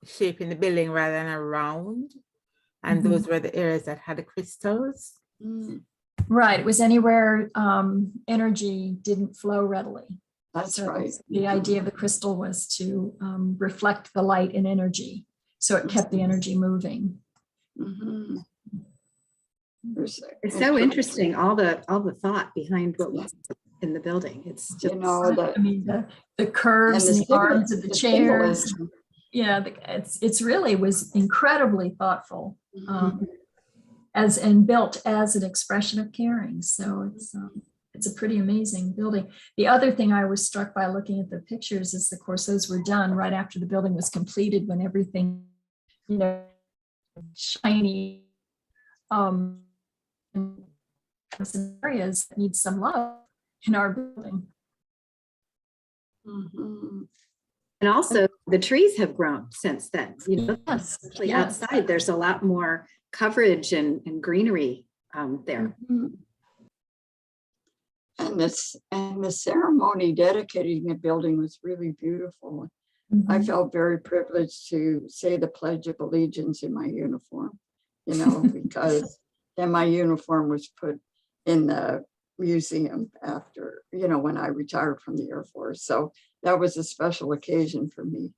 shape in the building rather than a round. And those were the areas that had the crystals. Mm, Right, it was anywhere energy didn't flow readily. That's So right. the idea of the crystal was to reflect the light and energy. So it kept the energy moving. Mhm. It's so interesting, all the thought behind what was in the building. It's just, You know, that, I mean, the curves and the arms of the chairs. symbolism. Yeah, it's really was incredibly thoughtful. Mhm. And built as an expression of caring. So it's a pretty amazing building. The other thing I was struck by looking at the pictures is, of course, those were done right after the building was completed, when everything, shiny, and some areas that need some love in our building. Mhm. and also the trees have grown since then. Yes, Especially yes. outside, there's a lot more coverage and greenery there. Mhm. And the ceremony dedicating the building was really beautiful. I Mhm. felt very privileged to say the Pledge of Allegiance in my uniform, because then my uniform was put in the museum after, when I retired from the Air Force. So that was a special occasion for me.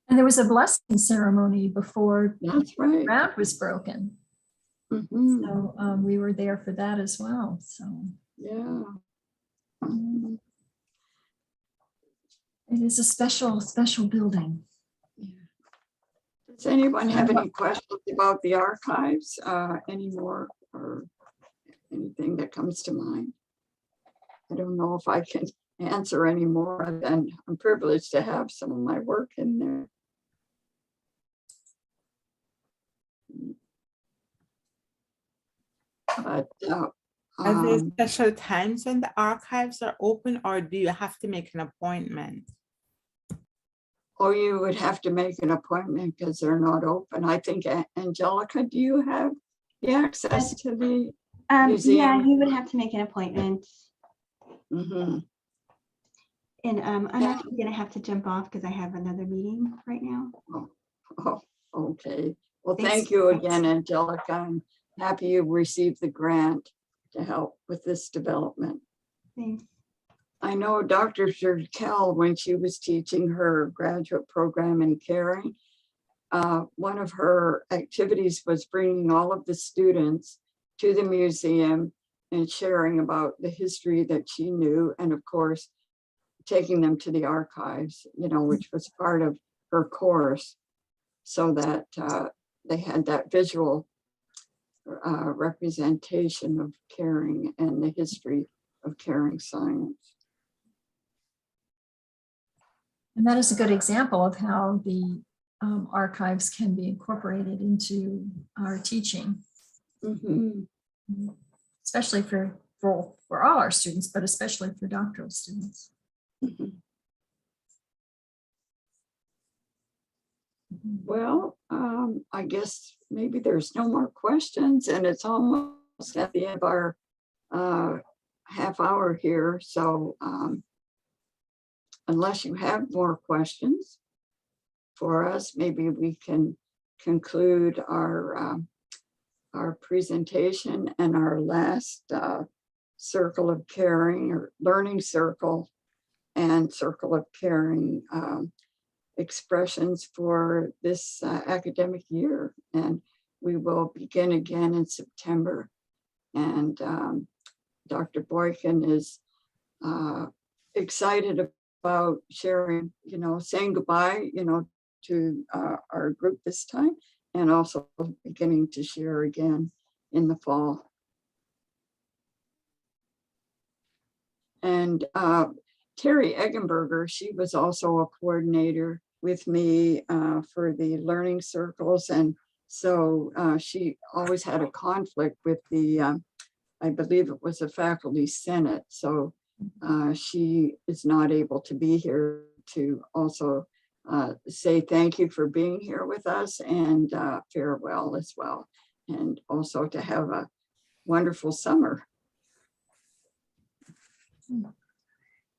And there was a blessing ceremony before That's the right. ground was broken. Mhm. So we were there for that as well. So Yeah. Mhm. it is a special, special building. Does anyone have any questions about the archives anymore, or anything that comes to mind? I don't know if I can answer any more, and I'm privileged to have some of my work in there. But Are there special times when the archives are open, or do you have to make an appointment? or you would have to make an appointment because they're not open. I think, Angelica, do you have the access to the Yeah, museum? you would have to make an appointment. Mhm. And I'm actually gonna have to jump off because I have another meeting right now. Oh, okay. Well, Thanks. thank you again, Angelica. I'm happy you received the grant to help with this development. Thanks. I know Dr. Zerkel, when she was teaching her graduate program in caring, one of her activities was bringing all of the students to the museum and sharing about the history that she knew, and of course, taking them to the archives, which was part of her course, so that they had that visual representation of caring and the history of caring science. And that is a good example of how the archives can be incorporated into our teaching, Mhm. especially for all our students, but especially for doctoral students. Mhm. Well, I guess maybe there's no more questions, and it's almost at the end of our half hour here. So unless you have more questions for us, maybe we can conclude our presentation and our last circle of caring, or learning circle and circle of caring expressions for this academic year. And we will begin again in September. And Dr. Boykin is excited about sharing, saying goodbye, to our group this time, and also beginning to share again in the fall. And Terry Eggenberger, she was also a coordinator with me for the learning circles. And so she always had a conflict with the, I believe it was a faculty senate. So she is not able to be here to also say thank you for being here with us and farewell as well. And also to have a wonderful summer.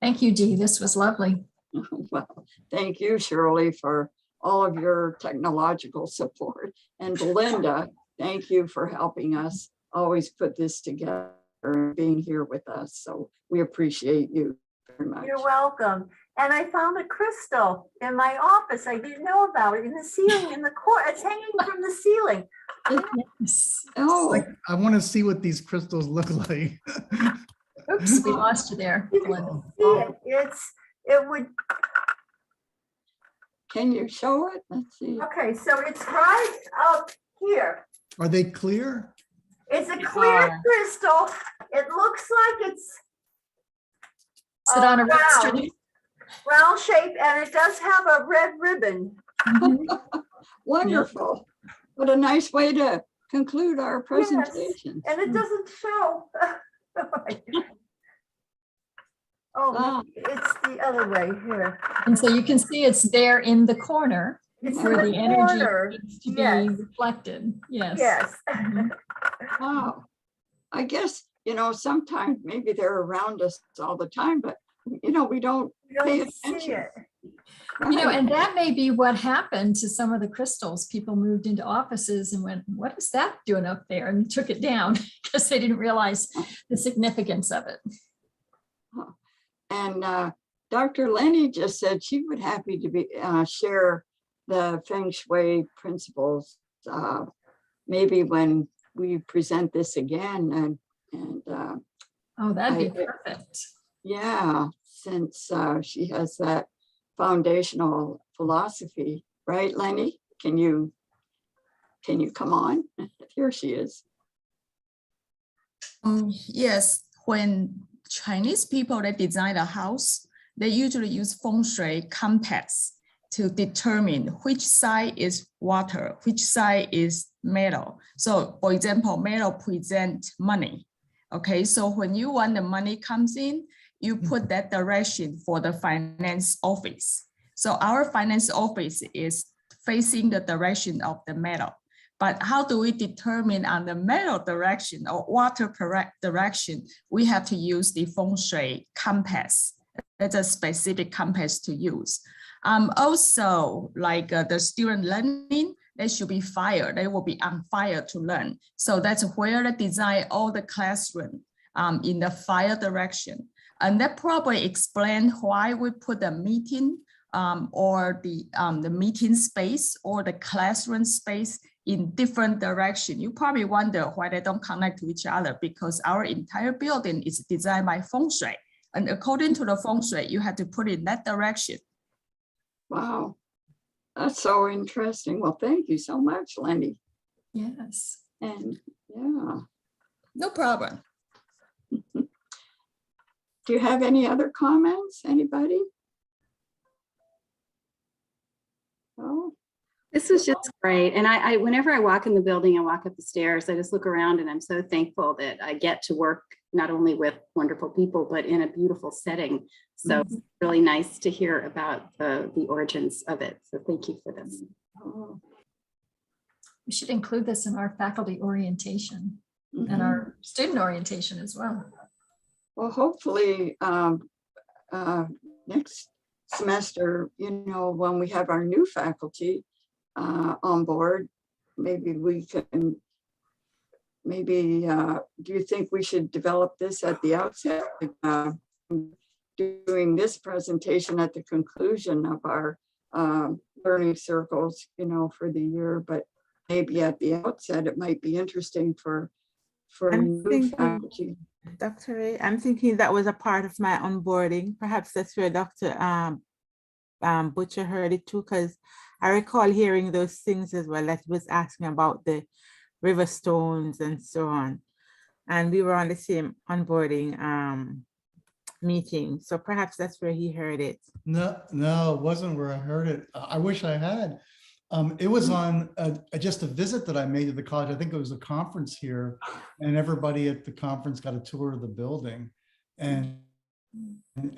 Thank you, Dee. This was lovely. Well, thank you, Shirley, for all of your technological support. And Belinda, thank you for helping us always put this together and being here with us. So we appreciate you very much. You're welcome. And I found a crystal in my office. I didn't know about it in the ceiling, in the corner. It's hanging from the ceiling. Yes. Oh, I want to see what these crystals look like. Oops, we lost you there, You can Belinda. see it. It would, can you show it? Let's see. okay, so it's right up here. Are they clear? It's a clear crystal. It looks like it's Sit on a red round, string. round shape, and it does have a red ribbon. Mhm. Wonderful. What a nice way to conclude our presentation. And it doesn't show. Oh, Wow. it's the other way here. And so you can see it's there in the corner It's in where the the energy corner. needs to Yes. be reflected. Yes. Yes. Mhm. Wow. I guess, sometimes maybe they're around us all the time, but we don't You pay don't see attention. it. Right. And that may be what happened to some of the crystals. People moved into offices and went, what is that doing up there? And took it down because they didn't realize the significance of it. And Dr. Lenny just said she would happy to be share the Feng Shui principles maybe when we present this again. And Oh, that'd be I- perfect. yeah, since she has that foundational philosophy, right, Lenny? Can you come on? Here she is. Yes, when Chinese people, they design a house, they usually use Feng Shui compass to determine which side is water, which side is metal. So for example, metal present money. Okay, so when you want the money comes in, you put that direction for the finance office. So our finance office is facing the direction of the metal. But how do we determine on the metal direction or water direction? We have to use the Feng Shui compass. That's a specific compass to use. Also, like the student learning, they should be fire. They will be on fire to learn. So that's where they design all the classroom in the fire direction. And that probably explain why we put the meeting or the meeting space or the classroom space in different direction. You probably wonder why they don't connect to each other, because our entire building is designed by Feng Shui. And according to the Feng Shui, you have to put it in that direction. Wow, that's so interesting. Well, thank you so much, Lenny. Yes. And yeah, No problem. do you have any other comments, anybody? Oh, This was just great. And I whenever I walk in the building and walk up the stairs, I just look around and I'm so thankful that I get to work not only with wonderful people, but in a beautiful setting. So it's really nice to hear about the origins of it. So thank you for this. oh, We should include this in our faculty orientation and mhm. our student orientation as well. Well, hopefully next semester, when we have our new faculty on board, maybe we can, do you think we should develop this at the outset? Doing this presentation at the conclusion of our learning circles, for the year, but maybe at the outset, it might be interesting for for I'm new thinking- faculty. Dr. Ray, I'm thinking that was a part of my onboarding. Perhaps that's where Dr. Butcher heard it too, because I recall hearing those things as well, that he was asking about the river stones and so on. And we were on the same onboarding meeting. So perhaps that's where he heard it. No, it wasn't where I heard it. I wish I had. It was on just a visit that I made to the college. I think it was a conference here, and everybody at the conference got a tour of the building. And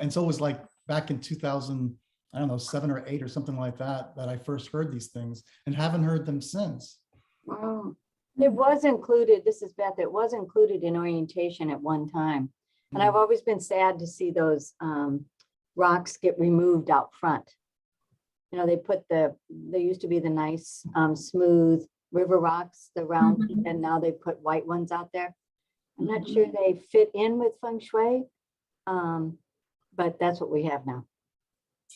so it was like back in 2000, I don't know, 7 or 8 or something like that, that I first heard these things and haven't heard them since. Wow. It was included, this is Beth, it was included in orientation at one time. And I've always been sad to see those rocks get removed out front. You know, there used to be the nice smooth river rocks, the round, Mhm. and now they put white ones out there. I'm not sure they fit in with Feng Shui, but that's what we have now.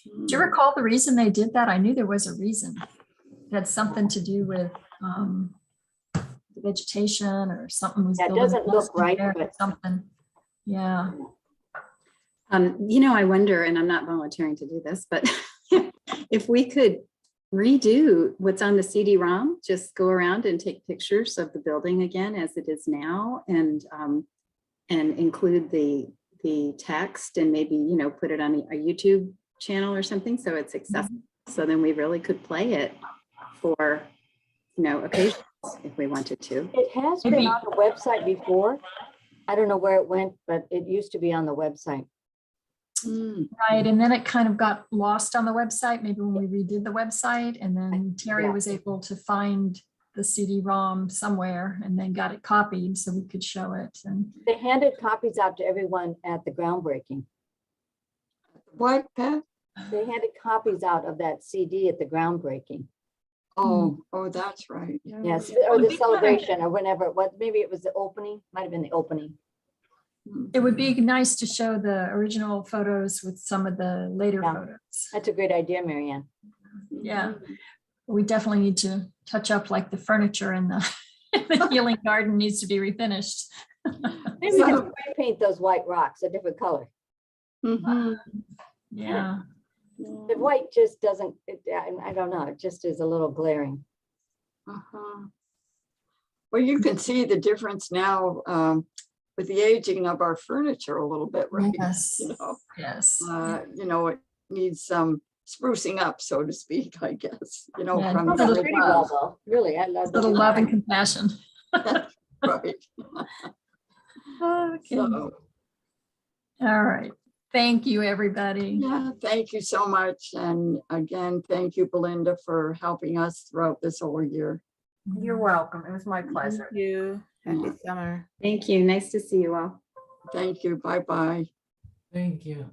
Do you recall the reason they did that? I knew there was a reason. It had something to do with the vegetation or something was. Yeah, it building doesn't look close to right, there or but- something. Yeah. You know, I wonder, and I'm not volunteering to do this, but if we could redo what's on the CD-ROM, just go around and take pictures of the building again as it is now, and include the text, and maybe, you know, put it on a YouTube channel or something so it's accessible. So then we really could play it for, you know, occasions if we wanted to. It has been Maybe- on the website before. I don't know where it went, but it used to be on the website. Right, and then it kind of got lost on the website, maybe when we redid the website, and then Terry Yeah. was able to find the CD-ROM somewhere and then got it copied so we could show it. And They handed copies out to everyone at the groundbreaking. What, Beth? They handed copies out of that CD at the groundbreaking. Oh, that's right. Yes, Oh, or the they kinda- celebration or whenever it was, maybe it was the opening, might have been the opening. it would be nice to show the original photos with some of the later Yeah. photos. That's a great idea, Marianne. Yeah, we definitely need to touch up like the furniture in the the healing garden needs to be refinished. Maybe we can spray paint those white rocks a different color. Mhm. Yeah, The white just doesn't, I don't know, it just is a little glaring. Uh-huh. Well, you can see the difference now with the aging of our furniture a little bit, right? yes, You know, yes. you know, it needs some sprucing up, so to speak, I guess, you know, Yeah, from it's That's a the little pretty well, though. Really, I love Little that. love and compassion. right. Okay, So, all right. Thank you, everybody. yeah, thank you so much. And again, thank you, Belinda, for helping us throughout this whole year. You're welcome. It was my pleasure. Thank you. Happy summer. Thank you. Nice to see you all. Thank you. Bye-bye. Thank you.